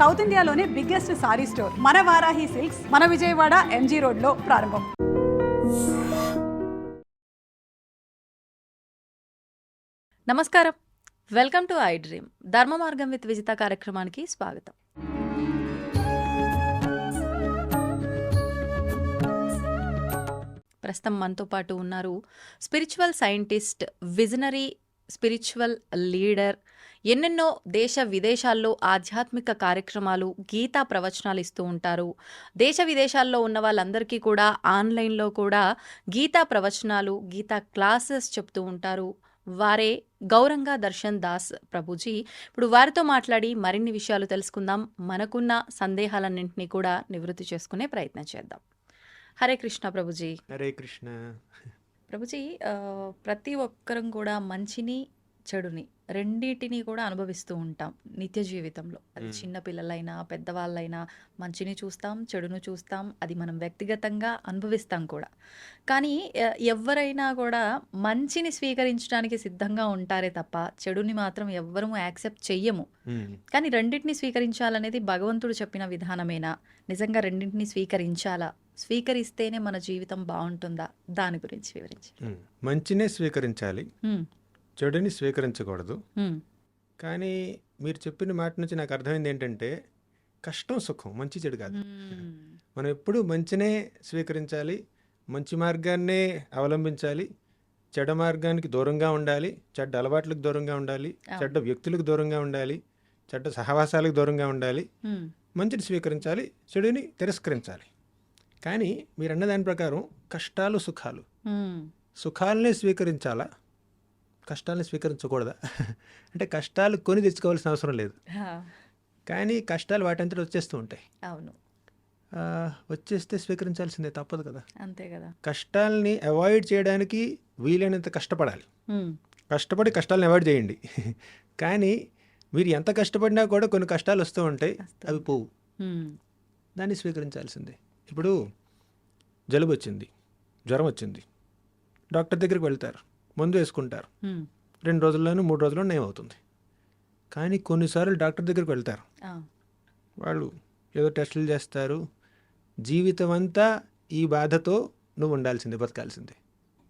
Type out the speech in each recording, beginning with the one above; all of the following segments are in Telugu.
సౌత్ ఇండియాలోనే బిగ్గెస్ట్ సారీ స్టోర్ మన వారాహి సిల్క్స్ మన విజయవాడ ఎంజీ రోడ్లో ప్రారంభం. నమస్కారం, వెల్కమ్ టు ఐ డ్రీమ్. ధర్మ మార్గం విత్ విజిత కార్యక్రమానికి స్వాగతం. ప్రస్తుతం మనతో పాటు ఉన్నారు spiritual scientist, visionary spiritual leader, ఎన్నెన్నో దేశ విదేశాల్లో ఆధ్యాత్మిక కార్యక్రమాలు, గీతా ప్రవచనాలు ఇస్తూ ఉంటారు. దేశ విదేశాల్లో ఉన్న వాళ్ళందరికీ కూడా ఆన్లైన్లో కూడా గీతా ప్రవచనాలు, గీతా క్లాసెస్ చెప్తూ ఉంటారు. వారే గౌరంగా దర్శన్ దాస్ ప్రభుజీ. ఇప్పుడు వారితో మాట్లాడి మరిన్ని విషయాలు తెలుసుకుందాం. మనకున్న సందేహాలన్నింటినీ కూడా నివృత్తి చేసుకునే ప్రయత్నం చేద్దాం. హరే కృష్ణ ప్రభుజీ. హరే కృష్ణ ప్రభుజీ, ప్రతి ఒక్కరం కూడా మంచిని చెడుని రెండింటినీ కూడా అనుభవిస్తూ ఉంటాం నిత్య జీవితంలో. అది చిన్న పిల్లలైనా పెద్దవాళ్ళైనా మంచిని చూస్తాం, చెడును చూస్తాం. అది మనం వ్యక్తిగతంగా అనుభవిస్తాం కూడా. కానీ ఎవరైనా కూడా మంచిని స్వీకరించడానికి సిద్ధంగా ఉంటారే తప్ప చెడుని మాత్రం ఎవ్వరూ యాక్సెప్ట్ చెయ్యము. కానీ రెండింటిని స్వీకరించాలనేది భగవంతుడు చెప్పిన విధానమేనా? నిజంగా రెండింటిని స్వీకరించాలా? స్వీకరిస్తేనే మన జీవితం బాగుంటుందా? దాని గురించి వివరించి. మంచినే స్వీకరించాలి, చెడుని స్వీకరించకూడదు. కానీ మీరు చెప్పిన మాట నుంచి నాకు అర్థమైంది ఏంటంటే, కష్టం సుఖం, మంచి చెడు కాదు. మనం ఎప్పుడూ మంచినే స్వీకరించాలి, మంచి మార్గాన్నే అవలంబించాలి, చెడ్డ మార్గానికి దూరంగా ఉండాలి, చెడ్డ అలవాట్లకు దూరంగా ఉండాలి, చెడ్డ వ్యక్తులకు దూరంగా ఉండాలి, చెడ్డ సహవాసాలకు దూరంగా ఉండాలి. మంచిని స్వీకరించాలి, చెడుని తిరస్కరించాలి. కానీ మీరు అన్న దాని ప్రకారం కష్టాలు సుఖాలు, సుఖాలనే స్వీకరించాలా, కష్టాలని స్వీకరించకూడదా? అంటే కష్టాలు కొని తెచ్చుకోవాల్సిన అవసరం లేదు, కానీ కష్టాలు వాటంతటి వచ్చేస్తూ ఉంటాయి. అవును, వచ్చేస్తే స్వీకరించాల్సిందే, తప్పదు కదా. అంతే కదా. కష్టాలని అవాయిడ్ చేయడానికి వీలైనంత కష్టపడాలి. కష్టపడి కష్టాలను అవాయిడ్ చేయండి. కానీ మీరు ఎంత కష్టపడినా కూడా కొన్ని కష్టాలు వస్తూ ఉంటాయి, అవి పోవు. దాన్ని స్వీకరించాల్సిందే. ఇప్పుడు జలుబు వచ్చింది, జ్వరం వచ్చింది, డాక్టర్ దగ్గరికి వెళ్తారు, మందు వేసుకుంటారు, 2 రోజుల్లోనూ 3 రోజుల్లో నయం అవుతుంది. కానీ కొన్నిసార్లు డాక్టర్ దగ్గరికి వెళ్తారు, వాళ్ళు ఏదో టెస్టులు చేస్తారు, జీవితం అంతా ఈ బాధతో నువ్వు ఉండాల్సిందే, బతకాల్సిందే.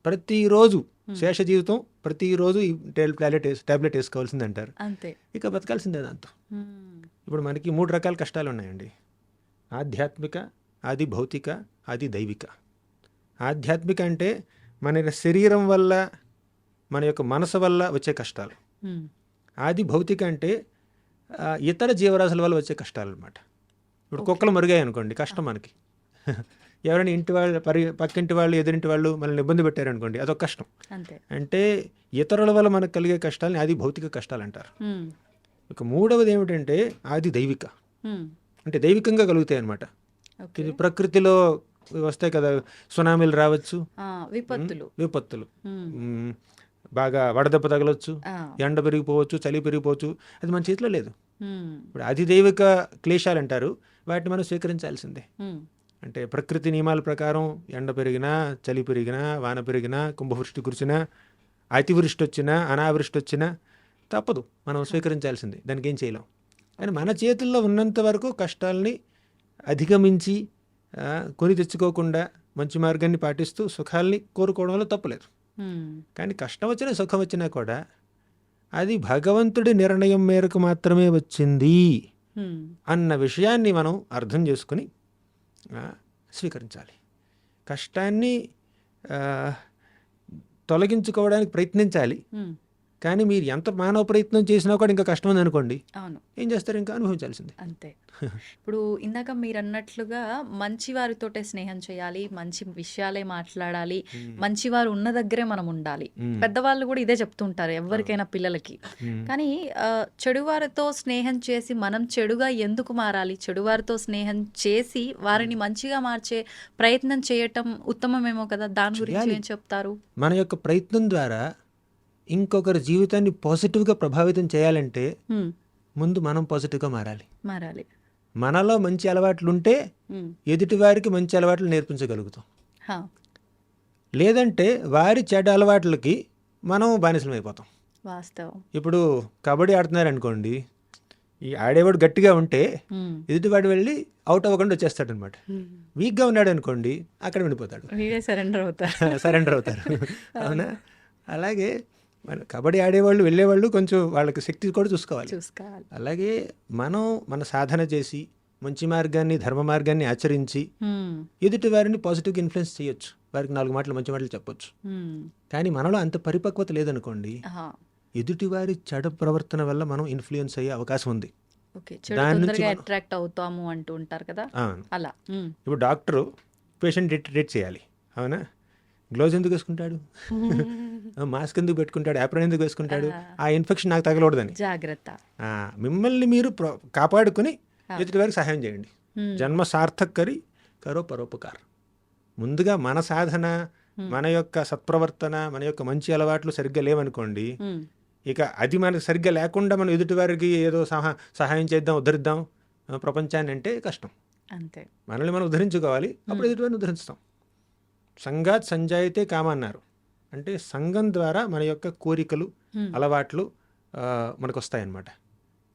ప్రతిరోజు శేష జీవితం, ప్రతిరోజు ఈ టాబ్లెట్ వేసుకోవాల్సింది అంటారు. అంతే, ఇక బతకాల్సిందే దాంతో. ఇప్పుడు మనకి 3 రకాల కష్టాలు ఉన్నాయండి: ఆధ్యాత్మిక, ఆది భౌతిక, ఆది దైవిక. ఆధ్యాత్మిక అంటే మన శరీరం వల్ల, మన యొక్క మనసు వల్ల వచ్చే కష్టాలు. ఆది భౌతిక అంటే ఇతర జీవరాశుల వల్ల వచ్చే కష్టాలు అనమాట. ఇప్పుడు కుక్కలు మరుగాయి అనుకోండి, కష్టం మనకి. ఎవరైనా ఇంటి వాళ్ళు, పక్కింటి వాళ్ళు, ఎదురింటి వాళ్ళు మనల్ని ఇబ్బంది పెట్టారనుకోండి, అదొక కష్టం. అంటే ఇతరుల వల్ల మనకు కలిగే కష్టాలని ఆది భౌతిక కష్టాలు అంటారు. ఇక మూడవది ఏమిటంటే ఆది దైవిక, అంటే దైవికంగా కలుగుతాయి అనమాట. ఇది ప్రకృతిలో వస్తాయి కదా, సునామీలు రావచ్చు, విపత్తులు, బాగా వడదెబ్బ తగలొచ్చు, ఎండ పెరిగిపోవచ్చు, చలి పెరిగిపోవచ్చు. అది మన చేతిలో లేదు. ఇప్పుడు అధిదైవిక క్లేశాలు అంటారు, వాటిని మనం స్వీకరించాల్సిందే. అంటే ప్రకృతి నియమాల ప్రకారం ఎండ పెరిగినా, చలి పెరిగినా, వాన పెరిగినా, కుంభవృష్టి కురిసినా, అతివృష్టి వచ్చినా, అనావృష్టి వచ్చినా తప్పదు, మనం స్వీకరించాల్సిందే. దానికి ఏం చేయలేం. కానీ మన చేతుల్లో ఉన్నంత వరకు కష్టాలని అధిగమించి కొని తెచ్చుకోకుండా మంచి మార్గాన్ని పాటిస్తూ సుఖాలని కోరుకోవడంలో తప్పులేదు. కానీ కష్టం వచ్చినా సుఖం వచ్చినా కూడా అది భగవంతుడి నిర్ణయం మేరకు మాత్రమే వచ్చింది అన్న విషయాన్ని మనం అర్థం చేసుకుని స్వీకరించాలి. కష్టాన్ని తొలగించుకోవడానికి ప్రయత్నించాలి. కానీ మీరు ఎంత మానవ ప్రయత్నం చేసినా కూడా ఇంకా కష్టం ఉంది అనుకోండి, ఏం చేస్తారు? ఇంకా అనుభవించాల్సిందే. అంతే. ఇప్పుడు ఇందాక మీరు అన్నట్లుగా మంచి వారితోటే స్నేహం చేయాలి, మంచి విషయాలే మాట్లాడాలి, మంచివారు ఉన్న దగ్గరే మనం ఉండాలి. పెద్దవాళ్ళు కూడా ఇదే చెప్తుంటారు ఎవరికైనా, పిల్లలకి. కానీ చెడువారితో స్నేహం చేసి మనం చెడుగా ఎందుకు మారాలి? చెడువారితో స్నేహం చేసి వారిని మంచిగా మార్చే ప్రయత్నం చేయటం ఉత్తమమేమో కదా. దాని గురించి ఏం చెప్తారు? మన యొక్క ప్రయత్నం ద్వారా ఇంకొకరి జీవితాన్ని పాజిటివ్గా ప్రభావితం చేయాలంటే ముందు మనం పాజిటివ్గా మారాలి. మనలో మంచి అలవాట్లు ఉంటే ఎదుటి వారికి మంచి అలవాట్లు నేర్పించగలుగుతాం. లేదంటే వారి చెడ్డ అలవాట్లకి మనం బానిసలం అయిపోతాం. వాస్తవం. ఇప్పుడు కబడ్డీ ఆడుతున్నారు అనుకోండి, ఈ ఆడేవాడు గట్టిగా ఉంటే హ్మ్. ఎదుటివాడు వెళ్ళి అవుట్ అవ్వకుండా వచ్చేస్తాడు అనమాట. వీక్గా ఉన్నాడు అనుకోండి అక్కడ వెళ్ళిపోతాడు, వీడే సరెండర్ అవుతారు. సరెండర్ అవుతారు. అవునా? అలాగే మన కబడ్డీ ఆడేవాళ్ళు వెళ్ళేవాళ్ళు కొంచెం వాళ్ళకి శక్తి కూడా చూసుకోవాలి. చూసుకోవాలి. అలాగే మనం మన సాధన చేసి మంచి మార్గాన్ని ధర్మ మార్గాన్ని ఆచరించి హ్మ్. ఎదుటి వారిని పాజిటివ్గా ఇన్ఫ్లుయెన్స్ చేయొచ్చు, వారికి 4 మాటలు మంచి మాటలు చెప్పొచ్చు. హ్మ్. కానీ మనలో అంత పరిపక్వత లేదనుకోండి, ఆహా. ఎదుటివారి చెడు ప్రవర్తన వల్ల మనం ఇన్ఫ్లుయెన్స్ అయ్యే అవకాశం ఉంది. ఓకే. చెడు దాని నుంచి తొందరగా మనం- అట్రాక్ట్ అవుతాము అంటూ ఉంటారు కదా, ఆ, అలా. హ్మ్. ఇప్పుడు డాక్టరు పేషెంట్ ట్రీట్ చేయాలి, అవునా? గ్లౌజ్ ఎందుకు వేసుకుంటాడు, మాస్క్ ఎందుకు పెట్టుకుంటాడు, యాప్రాన్ ఎందుకు వేసుకుంటాడు? ఆ ఇన్ఫెక్షన్ నాకు తగలకూడదని. జాగ్రత్త. మిమ్మల్ని మీరు కాపాడుకుని ఎదుటి వారికి సహాయం చేయండి. హ్మ్. జన్మ సార్థక్ కరి కరో పరోపకార్. ముందుగా మన సాధన, మన యొక్క సత్ప్రవర్తన, మన యొక్క మంచి అలవాట్లు సరిగ్గా లేవనుకోండి, హ్మ్. ఇక అది మనకు సరిగ్గా లేకుండా మనం ఎదుటి వారికి ఏదో సహాయం చేద్దాం, ఉద్ధరిద్దాం ప్రపంచాన్ని అంటే కష్టం. అంతే. మనల్ని మనం ఉద్ధరించుకోవాలి, అప్పుడు ఎదుటివారిని ఉద్ధరిస్తాం. సంఘాత్ సంజాయితే కామ అన్నారు. అంటే సంఘం ద్వారా మన యొక్క కోరికలు, అలవాట్లు మనకు వస్తాయన్నమాట.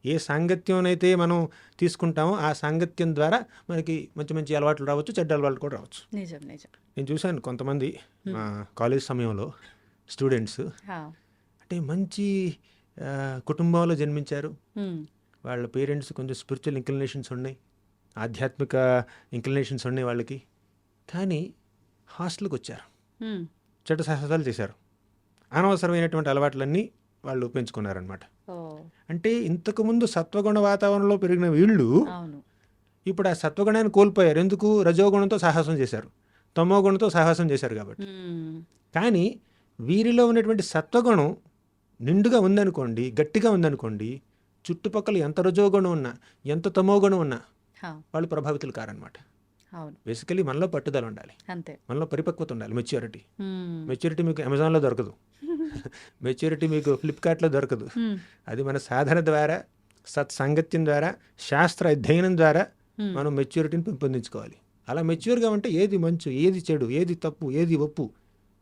ఏ సాంగత్యం అయితే మనం తీసుకుంటామో ఆ సాంగత్యం ద్వారా మనకి మంచి మంచి అలవాట్లు రావచ్చు, చెడ్డ అలవాట్లు కూడా రావచ్చు. నిజం నిజం. నేను చూశాను కొంతమంది మా కాలేజ్ సమయంలో స్టూడెంట్స్ హా. అంటే మంచి కుటుంబంలో జన్మించారు. హ్మ్. వాళ్ళ పేరెంట్స్ కొంచెం స్పిరిచువల్ ఇంక్లినేషన్స్ ఉన్నాయి, ఆధ్యాత్మిక ఇంక్లినేషన్స్ ఉన్నాయి వాళ్ళకి. కానీ హాస్టల్కి వచ్చారు, హ్మ్. చెడ్డ సాహసాలు చేశారు, అనవసరమైనటువంటి అలవాట్లన్నీ వాళ్ళు పెంచుకున్నారనమాట. ఓ. అంటే ఇంతకుముందు సత్వగుణ వాతావరణంలో పెరిగిన వీళ్ళు అవును. ఇప్పుడు ఆ సత్వగుణాన్ని కోల్పోయారు. ఎందుకు? రజోగుణంతో సాహసం చేశారు, తమో గుణంతో సాహసం చేశారు కాబట్టి. హ్మ్. కానీ వీరిలో ఉన్నటువంటి సత్వగుణం నిండుగా ఉందనుకోండి, గట్టిగా ఉందనుకోండి, చుట్టుపక్కల ఎంత రజోగుణం ఉన్నా, ఎంత తమో గుణం ఉన్నా హా. వాళ్ళు ప్రభావితులు కారనమాట. అవును. బేసికలీ మనలో పట్టుదల ఉండాలి, అంతే. మనలో పరిపక్వత ఉండాలి, మెచ్యూరిటీ. హ్మ్. మెచ్యూరిటీ మీకు అమెజాన్లో దొరకదు, మెచ్యూరిటీ మీకు ఫ్లిప్కార్ట్లో దొరకదు. హ్మ్. అది మన సాధన ద్వారా, సత్సాంగత్యం ద్వారా, శాస్త్ర అధ్యయనం ద్వారా మనం మెచ్యూరిటీని పెంపొందించుకోవాలి. అలా మెచ్యూర్గా ఉంటే ఏది మంచు, ఏది చెడు, ఏది తప్పు, ఏది ఒప్పు,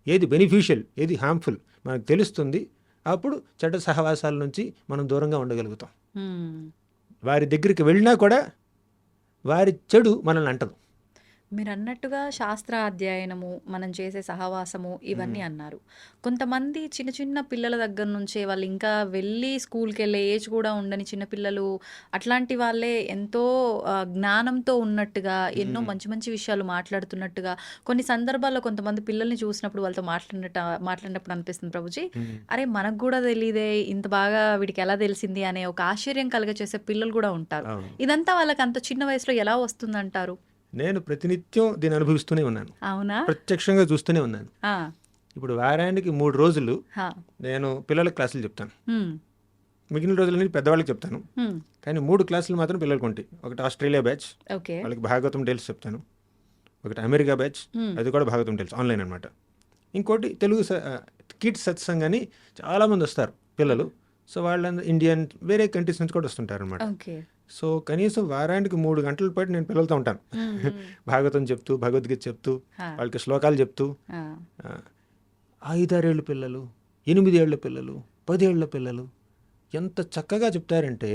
ఏది బెనిఫిషియల్, ఏది హార్మ్ఫుల్ మనకు తెలుస్తుంది. అప్పుడు చెడ్డ సహవాసాల నుంచి మనం దూరంగా ఉండగలుగుతాం. హ్మ్. వారి దగ్గరికి వెళ్ళినా కూడా వారి చెడు మనల్ని అంటదు. మీరు అన్నట్టుగా శాస్త్ర అధ్యయనము, మనం చేసే సహవాసము ఇవన్నీ అన్నారు. కొంతమంది చిన్న చిన్న పిల్లల దగ్గర నుంచే వాళ్ళు ఇంకా వెళ్ళి స్కూల్కి వెళ్ళే ఏజ్ కూడా ఉండని చిన్నపిల్లలు, అట్లాంటి వాళ్ళే ఎంతో జ్ఞానంతో ఉన్నట్టుగా, ఎన్నో మంచి మంచి విషయాలు మాట్లాడుతున్నట్టుగా కొన్ని సందర్భాల్లో కొంతమంది పిల్లల్ని చూసినప్పుడు వాళ్ళతో మాట్లాడినప్పుడు అనిపిస్తుంది ప్రభుజీ, అరే మనకు కూడా తెలియదే, ఇంత బాగా వీడికి ఎలా తెలిసింది అనే ఒక ఆశ్చర్యం కలగచేసే పిల్లలు కూడా ఉంటారు. అవును. ఇదంతా వాళ్ళకి అంత చిన్న వయసులో ఎలా వస్తుందంటారు? నేను ప్రతినిత్యం దీన్ని అనుభవిస్తూనే ఉన్నాను, అవునా? ప్రత్యక్షంగా చూస్తూనే ఉన్నాను. ఆ. ఇప్పుడు వారానికి 3 రోజులు హా. నేను పిల్లలకు క్లాసులు చెప్తాను, హ్మ్. మిగిలిన రోజులని పెద్దవాళ్ళకి చెప్తాను. హ్మ్. కానీ 3 క్లాసులు మాత్రం పిల్లలకు ఉంటాయి. ఒకటి ఆస్ట్రేలియా బ్యాచ్, ఓకే. వాళ్ళకి భాగవతం టేల్స్ చెప్తాను. ఒకటి అమెరికా బ్యాచ్, అది కూడా భాగవతం టేల్స్ ఆన్లైన్ అనమాట. ఇంకోటి తెలుగు కిడ్స్ సత్సంగ్ అని చాలామంది వస్తారు పిల్లలు. సో వాళ్ళందరూ ఇండియన్, వేరే కంట్రీస్ నుంచి కూడా వస్తుంటారు అనమాట. ఓకే. సో కనీసం వారానికి 3 గంటల పాటు నేను పిల్లలతో ఉంటాను, భాగవతం చెప్తూ, భగవద్గీత చెప్తూ, వాళ్ళకి శ్లోకాలు చెప్తూ. 5-6 ఏళ్ళ పిల్లలు, 8 ఏళ్ల పిల్లలు, 10 ఏళ్ల పిల్లలు ఎంత చక్కగా చెప్తారంటే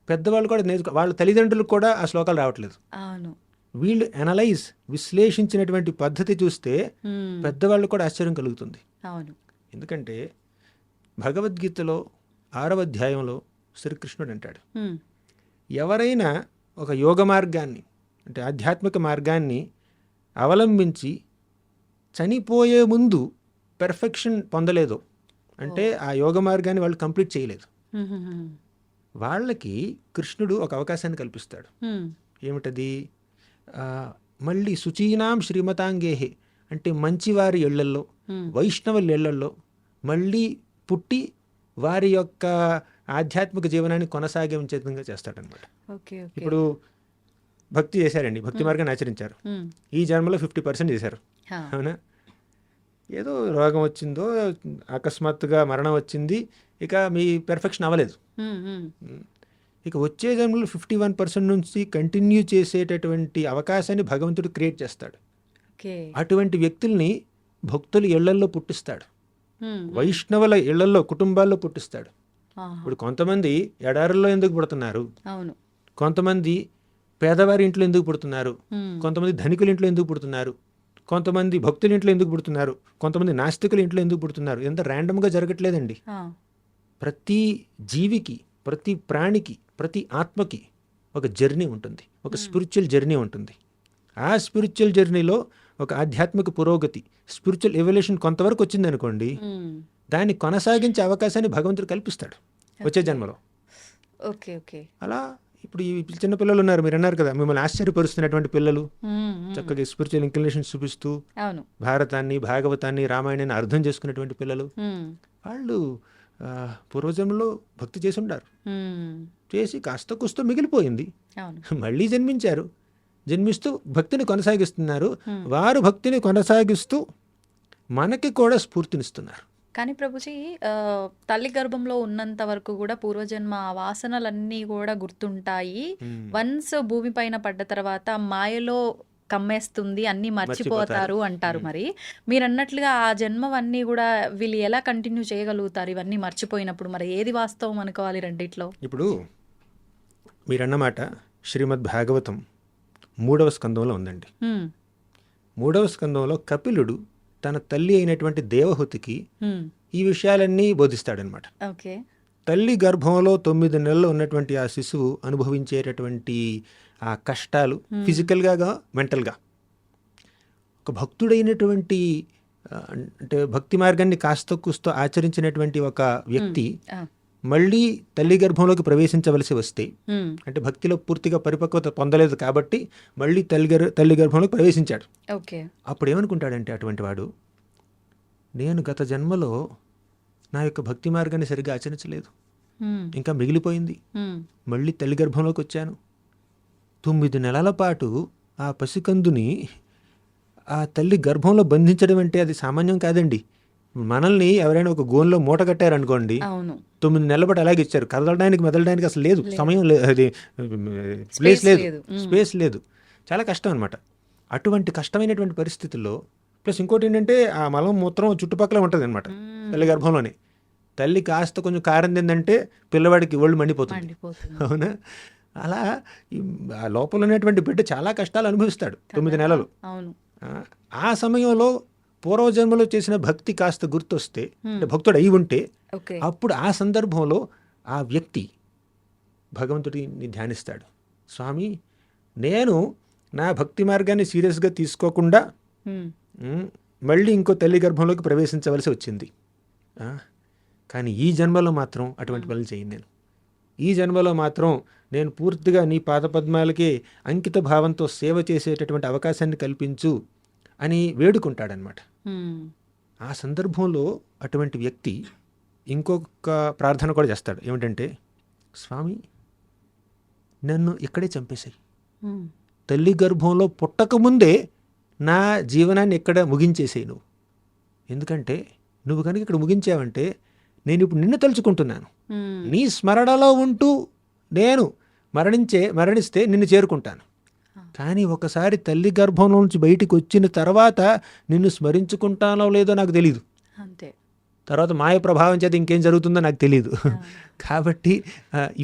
పెద్దవాళ్ళు కూడా వాళ్ళ తల్లిదండ్రులకు కూడా ఆ శ్లోకాలు రావట్లేదు. అవును. వీళ్ళు విశ్లేషించినటువంటి పద్ధతి చూస్తే పెద్దవాళ్ళు కూడా ఆశ్చర్యం కలుగుతుంది. అవును. ఎందుకంటే భగవద్గీతలో 6వ అధ్యాయంలో శ్రీకృష్ణుడు అంటాడు, ఎవరైనా ఒక యోగ మార్గాన్ని, అంటే ఆధ్యాత్మిక మార్గాన్ని అవలంబించి చనిపోయే ముందు పెర్ఫెక్షన్ పొందలేదు అంటే ఆ యోగ మార్గాన్ని వాళ్ళు కంప్లీట్ చేయలేదు. వాళ్ళకి కృష్ణుడు ఒక అవకాశాన్ని కల్పిస్తాడు. ఏమిటది? మళ్ళీ శుచీనాం శ్రీమతాంగేహే, అంటే మంచివారి ఇళ్లల్లో, వైష్ణవుల ఇళ్లల్లో మళ్ళీ పుట్టి వారి యొక్క ఆధ్యాత్మిక జీవనాన్ని కొనసాగించే విధంగా చేస్తాడనమాట. ఇప్పుడు భక్తి చేశారండి, భక్తి మార్గాన్ని ఆచరించారు, ఈ జన్మలో 50% చేశారు, అవునా? ఏదో రోగం వచ్చిందో, అకస్మాత్తుగా మరణం వచ్చింది, ఇక మీ పెర్ఫెక్షన్ అవ్వలేదు. ఇక వచ్చే జన్మలో 51% నుంచి కంటిన్యూ చేసేటటువంటి అవకాశాన్ని భగవంతుడు క్రియేట్ చేస్తాడు. అటువంటి వ్యక్తుల్ని భక్తుల ఇళ్లల్లో పుట్టిస్తాడు, వైష్ణవుల ఇళ్లల్లో, కుటుంబాల్లో పుట్టిస్తాడు. ఆహా. ఇప్పుడు కొంతమంది ఎడారుల్లో ఎందుకు పుడుతున్నారు, అవును. కొంతమంది పేదవారి ఇంట్లో ఎందుకు పుడుతున్నారు, ఉమ్. కొంతమంది ధనికుల ఇంట్లో ఎందుకు పుడుతున్నారు, కొంతమంది భక్తుల ఇంట్లో ఎందుకు పుడుతున్నారు, కొంతమంది నాస్తికుల ఇంట్లో ఎందుకు పుడుతున్నారు, ఎంత ర్యాండమ్గా జరగట్లేదండి. ఆ. ప్రతి జీవికి, ప్రతి ప్రాణికి, ప్రతి ఆత్మకి ఒక జర్నీ ఉంటుంది, ఒక స్పిరిచువల్ జర్నీ ఉంటుంది. ఆ స్పిరిచువల్ జర్నీలో ఒక ఆధ్యాత్మిక పురోగతి, స్పిరిచువల్ ఎవల్యూషన్ కొంతవరకు వచ్చిందనుకోండి, ఉమ్. దాన్ని కొనసాగించే అవకాశాన్ని భగవంతుడు కల్పిస్తాడు వచ్చే జన్మలో. ఓకే. ఓకే. అలా ఇప్పుడు ఈ చిన్న పిల్లలు ఉన్నారు, మీరు అన్నారు కదా, మిమ్మల్ని ఆశ్చర్యపరుస్తున్నటువంటి పిల్లలు ఉమ్. ఉమ్. చక్కగా స్పిరిచువల్ ఇంక్లినేషన్స్ చూపిస్తూ అవును. భారతాన్ని, భాగవతాన్ని, రామాయణాన్ని అర్థం చేసుకునేటువంటి పిల్లలు, ఉమ్. వాళ్ళు పూర్వజన్మలో భక్తి చేసి ఉంటారు, ఉమ్. చేసి కాస్త కుస్తో మిగిలిపోయింది, అవును. మళ్ళీ జన్మించారు, జన్మిస్తూ భక్తిని కొనసాగిస్తున్నారు. వారు భక్తిని కొనసాగిస్తూ మనకి కూడా స్ఫూర్తినిస్తున్నారు. కానీ ప్రభుజీ తల్లి గర్భంలో ఉన్నంత వరకు కూడా పూర్వజన్మ వాసనలన్నీ కూడా గుర్తుంటాయి. వన్స్ భూమి పైన పడ్డ తర్వాత మాయలో కమ్మేస్తుంది, అన్నీ మర్చిపోతారు అంటారు. మరి మీరు అన్నట్లుగా ఆ జన్మవన్నీ కూడా వీళ్ళు ఎలా కంటిన్యూ చేయగలుగుతారు ఇవన్నీ మర్చిపోయినప్పుడు? మరి ఏది వాస్తవం అనుకోవాలి రెండిట్లో? ఇప్పుడు మీరన్నమాట శ్రీమద్ భాగవతం 3వ స్కందంలో ఉందండి. ఉమ్. 3వ స్కందంలో కపిలుడు తన తల్లి అయినటువంటి దేవహూతికి ఉమ్. ఈ విషయాలన్నీ బోధిస్తాడనమాట. ఓకే. తల్లి గర్భంలో 9 నెలలు ఉన్నటువంటి ఆ శిశువు అనుభవించేటటువంటి ఆ కష్టాలు, ఫిజికల్గా, మెంటల్గా, ఒక భక్తుడైనటువంటి అంటే భక్తి మార్గాన్ని కాస్త కూస్తో ఆచరించినటువంటి ఒక వ్యక్తి ఆ. మళ్ళీ తల్లి గర్భంలోకి ప్రవేశించవలసి వస్తే, ఉమ్. అంటే భక్తిలో పూర్తిగా పరిపక్వత పొందలేదు కాబట్టి మళ్ళీ తల్లి గర్భంలోకి ప్రవేశించాడు. ఓకే. అప్పుడు ఏమనుకుంటాడంటే అటువంటి వాడు, నేను గత జన్మలో నా యొక్క భక్తి మార్గాన్ని సరిగ్గా ఆచరించలేదు, ఉమ్. ఇంకా మిగిలిపోయింది, ఉమ్. మళ్ళీ తల్లి గర్భంలోకి వచ్చాను. 9 నెలల పాటు ఆ పసికందుని ఆ తల్లి గర్భంలో బంధించడం అంటే అది సామాన్యం కాదండి. మనల్ని ఎవరైనా ఒక గోన్లో మూట కట్టారనుకోండి, అవును. 9 నెలల పాటు అలాగే ఇచ్చారు, కదలడానికి మెదలడానికి అసలు లేదు, సమయం లేదు, అది ప్లేస్ లేదు, స్పేస్ లేదు, చాలా కష్టం అనమాట. అటువంటి కష్టమైనటువంటి పరిస్థితుల్లో ప్లస్ ఇంకోటి ఏంటంటే ఆ మలం మూత్రం చుట్టుపక్కల ఉంటుంది అనమాట తల్లి గర్భంలోనే. తల్లి కాస్త కొంచెం కారం తిందంటే పిల్లవాడికి ఒళ్ళు మండిపోతుంది, మండిపోతుంది. అవునా? అలా ఆ లోపల ఉన్నటువంటి బిడ్డ చాలా కష్టాలు అనుభవిస్తాడు 9 నెలలు. అవును. ఆ సమయంలో పూర్వజన్మలో చేసిన భక్తి కాస్త గుర్తొస్తే, అంటే భక్తుడు అయి ఉంటే, ఓకే. అప్పుడు ఆ సందర్భంలో ఆ వ్యక్తి భగవంతుడిని ధ్యానిస్తాడు. స్వామి, నేను నా భక్తి మార్గాన్ని సీరియస్గా తీసుకోకుండా ఉమ్. మళ్ళీ ఇంకో తల్లి గర్భంలోకి ప్రవేశించవలసి వచ్చింది. కానీ ఈ జన్మలో మాత్రం అటువంటి పనులు చేయను నేను. ఈ జన్మలో మాత్రం నేను పూర్తిగా నీ పాదపద్మాలకే అంకిత భావంతో సేవ చేసేటటువంటి అవకాశాన్ని కల్పించు అని వేడుకుంటాడనమాట. ఉమ్. ఆ సందర్భంలో అటువంటి వ్యక్తి ఇంకొక ప్రార్థన కూడా చేస్తాడు. ఏమిటంటే, స్వామి, నన్ను ఇక్కడే చంపేశాయి, ఉమ్. తల్లి గర్భంలో పుట్టకముందే నా జీవనాన్ని ఇక్కడ ముగించేసేయి నువ్వు. ఎందుకంటే నువ్వు కనుక ఇక్కడ ముగించావంటే నేను ఇప్పుడు నిన్ను తలుచుకుంటున్నాను, ఉమ్. నీ స్మరణలో ఉంటూ నేను మరణిస్తే నిన్ను చేరుకుంటాను. కానీ ఒకసారి తల్లి గర్భంలో నుంచి బయటికి వచ్చిన తర్వాత నిన్ను స్మరించుకుంటానో లేదో నాకు తెలీదు, అంతే. తర్వాత మాయ ప్రభావం చేత ఇంకేం జరుగుతుందో నాకు తెలియదు. కాబట్టి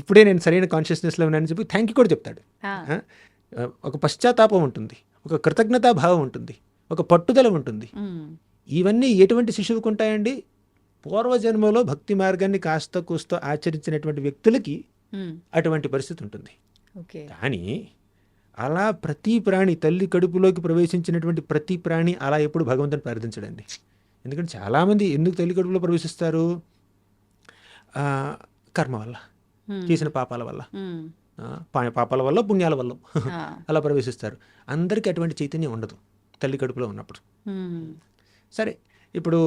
ఇప్పుడే నేను సరైన కాన్షియస్నెస్లో ఉన్నానని చెప్పి థ్యాంక్ యూ కూడా చెప్తాడు. ఒక పశ్చాత్తాపం ఉంటుంది, ఒక కృతజ్ఞతాభావం ఉంటుంది, ఒక పట్టుదల ఉంటుంది. ఉమ్. ఇవన్నీ ఎటువంటి శిశువుకు ఉంటాయండి? పూర్వజన్మలో భక్తి మార్గాన్ని కాస్త కూస్తో ఆచరించినటువంటి వ్యక్తులకి ఉమ్. అటువంటి పరిస్థితి ఉంటుంది. ఓకే. కానీ అలా ప్రతి ప్రాణి, తల్లి కడుపులోకి ప్రవేశించినటువంటి ప్రతి ప్రాణి అలా ఎప్పుడు భగవంతుని ప్రార్థించడండి. ఎందుకంటే చాలామంది ఎందుకు తల్లి కడుపులో ప్రవేశిస్తారు? కర్మ వల్ల, చేసిన పాపాల వల్ల, ఉమ్. పాపాల వల్ల, పుణ్యాల వల్ల ఆ. అలా ప్రవేశిస్తారు. అందరికీ అటువంటి చైతన్యం ఉండదు తల్లి కడుపులో ఉన్నప్పుడు. ఉమ్. సరే, ఇప్పుడు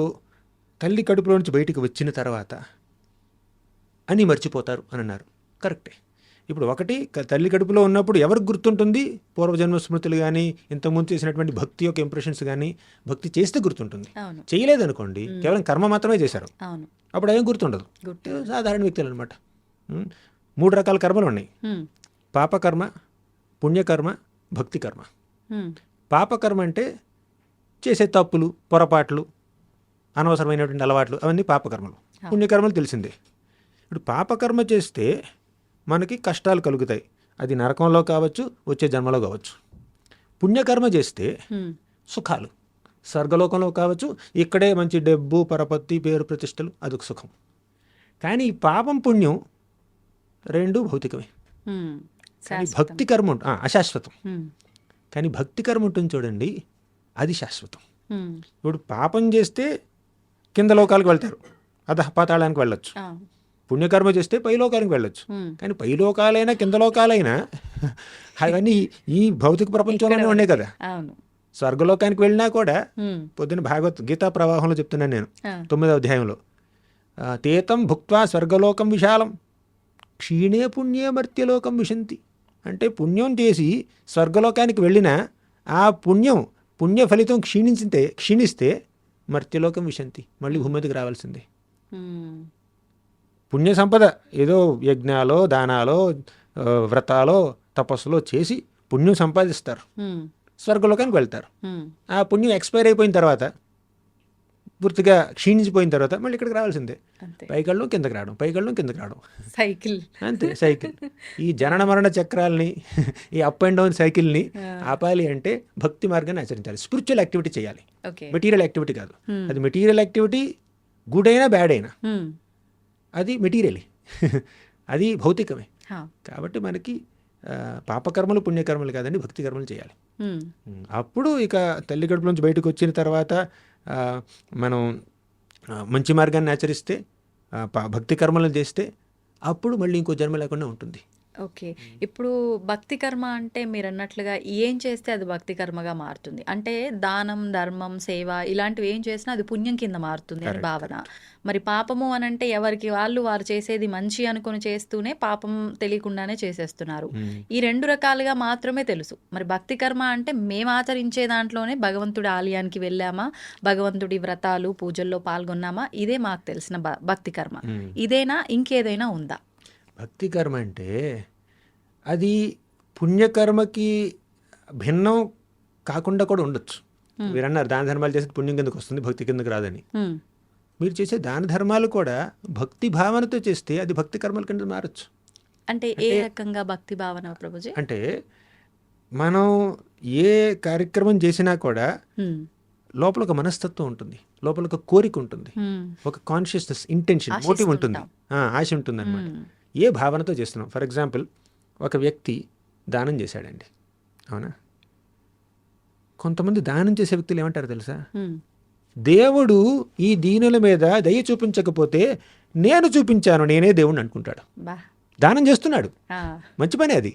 తల్లి కడుపులో నుంచి బయటికి వచ్చిన తర్వాత అని మర్చిపోతారు అని అన్నారు. కరెక్టే. ఇప్పుడు ఒకటి, తల్లి కడుపులో ఉన్నప్పుడు ఎవరికి గుర్తుంటుంది? పూర్వజన్మ స్మృతులు కానీ, ఇంతకుముందు చేసినటువంటి భక్తి యొక్క ఇంప్రెషన్స్ కానీ. భక్తి చేస్తే గుర్తుంటుంది, అవును. చేయలేదనుకోండి, కేవలం కర్మ మాత్రమే చేశారు, అవును. అప్పుడు ఏం గుర్తుండదు. గుర్తు. సాధారణ వ్యక్తులు అనమాట. 3 రకాల కర్మలు ఉన్నాయి: ఉమ్. పాపకర్మ, పుణ్యకర్మ, భక్తి కర్మ. ఉమ్. పాపకర్మ అంటే చేసే తప్పులు, పొరపాట్లు, అనవసరమైనటువంటి అలవాట్లు, అవన్నీ పాపకర్మలు. పుణ్యకర్మలు తెలిసిందే. ఇప్పుడు పాపకర్మ చేస్తే మనకి కష్టాలు కలుగుతాయి. అది నరకంలో కావచ్చు, వచ్చే జన్మలో కావచ్చు. పుణ్యకర్మ చేస్తే సుఖాలు స్వర్గలోకంలో కావచ్చు, ఇక్కడే మంచి డబ్బు, పరపత్తి, పేరు, ప్రతిష్టలు, అదొక సుఖం. కానీ ఈ పాపం పుణ్యం రెండు భౌతికమే. కానీ భక్తి కర్మ అశాశ్వతం. కానీ భక్తి కర్మ ఉంటుంది చూడండి, అది శాశ్వతం. ఇప్పుడు పాపం చేస్తే కింద లోకాలకు వెళ్తారు, అధపాతాళానికి వెళ్ళొచ్చు. పుణ్యకర్మ చేస్తే పైలోకానికి వెళ్ళొచ్చు. కానీ పైలోకాలైనా కింద లోకాలైనా అవన్నీ ఈ భౌతిక ప్రపంచంలోనే ఉన్నాయి కదా. స్వర్గలోకానికి వెళ్ళినా కూడా పొద్దున గీతా ప్రవాహంలో చెప్తున్నాను నేను 9వ అధ్యాయంలో, తీతం భుక్త్వా స్వర్గలోకం విశాలం క్షీణే పుణ్యే మర్త్యలోకం విశంతి. అంటే పుణ్యం చేసి స్వర్గలోకానికి వెళ్ళినా ఆ పుణ్య ఫలితం క్షీణిస్తే మర్త్యలోకం విశంతి, మళ్ళీ భూమి మీదకి రావాల్సిందే. పుణ్య సంపద ఏదో యజ్ఞాలో, దానాలో, వ్రతాలో, తపస్సులో చేసి పుణ్యం సంపాదిస్తారు, స్వర్గలోకానికి వెళ్తారు. ఆ పుణ్యం ఎక్స్పైర్ అయిపోయిన తర్వాత, పూర్తిగా క్షీణించిపోయిన తర్వాత మళ్ళీ ఇక్కడికి రావాల్సిందే. పైకెళ్ళడం కిందకి రావడం, పైకెళ్ళడం కిందకి రావడం, సైకిల్ అంతే. సైకిల్. ఈ జనన మరణ చక్రాలని, ఈ అప్ అండ్ డౌన్ సైకిల్ని ఆపాలి అంటే భక్తి మార్గాన్ని ఆచరించాలి, స్పిరిచువల్ యాక్టివిటీ చేయాలి, మెటీరియల్ యాక్టివిటీ కాదు. అది మెటీరియల్ యాక్టివిటీ గుడ్ అయినా బ్యాడ్ అయినా అది మెటీరియలే, అది భౌతికమే. కాబట్టి మనకి పాపకర్మలు పుణ్యకర్మలు కాదండి, భక్తి కర్మలు చేయాలి. అప్పుడు ఇక తల్లి కడుపు నుంచి బయటకు వచ్చిన తర్వాత మనం మంచి మార్గాన్ని ఆచరిస్తే, భక్తి కర్మలను చేస్తే అప్పుడు మళ్ళీ ఇంకో జన్మ లేకుండా ఉంటుంది. ఓకే. ఇప్పుడు భక్తి కర్మ అంటే మీరు అన్నట్లుగా ఏం చేస్తే అది భక్తి కర్మగా మారుతుంది? అంటే దానం, ధర్మం, సేవ ఇలాంటివి ఏం చేసినా అది పుణ్యం కింద మారుతుంది అని భావన. మరి పాపము అని అంటే ఎవరికి వారు చేసేది మంచి అనుకుని చేస్తూనే పాపం తెలియకుండానే చేసేస్తున్నారు. ఈ 2 రకాలుగా మాత్రమే తెలుసు. మరి భక్తి కర్మ అంటే మేము ఆచరించే దాంట్లోనే భగవంతుడి ఆలయానికి వెళ్ళామా, భగవంతుడి వ్రతాలు పూజల్లో పాల్గొన్నామా, ఇదే మాకు తెలిసిన భక్తి కర్మ. ఇదేనా ఇంకేదైనా ఉందా? భక్తి కర్మ అంటే అది పుణ్యకర్మకి భిన్నం కాకుండా కూడా ఉండొచ్చు. మీరు అన్నారు దాన ధర్మాలు చేస్తే పుణ్యం కిందకు వస్తుంది, భక్తి కిందకు రాదని. మీరు చేసే దాన ధర్మాలు కూడా భక్తి భావనతో చేస్తే అది భక్తి కర్మల కింద మారచ్చు. అంటే ఏ రకంగా భక్తి భావన ప్రభుజీ? అంటే మనం ఏ కార్యక్రమం చేసినా కూడా లోపల ఒక మనస్తత్వం ఉంటుంది, లోపల ఒక కోరిక ఉంటుంది, ఒక కాన్షియస్నెస్, ఇంటెన్షన్, మోటివ్ ఉంటుంది, ఆశ ఉంటుంది అన్నమాట. ఏ భావనతో చేస్తున్నాం. ఫర్ ఎగ్జాంపుల్, ఒక వ్యక్తి దానం చేశాడండి, అవునా? కొంతమంది దానం చేసే వ్యక్తులు ఏమంటారు తెలుసా? దేవుడు ఈ దీనుల మీద దయ చూపించకపోతే నేను చూపించాను, నేనే దేవుడిని అనుకుంటాడు. దానం చేస్తున్నాడు, మంచి పని అది.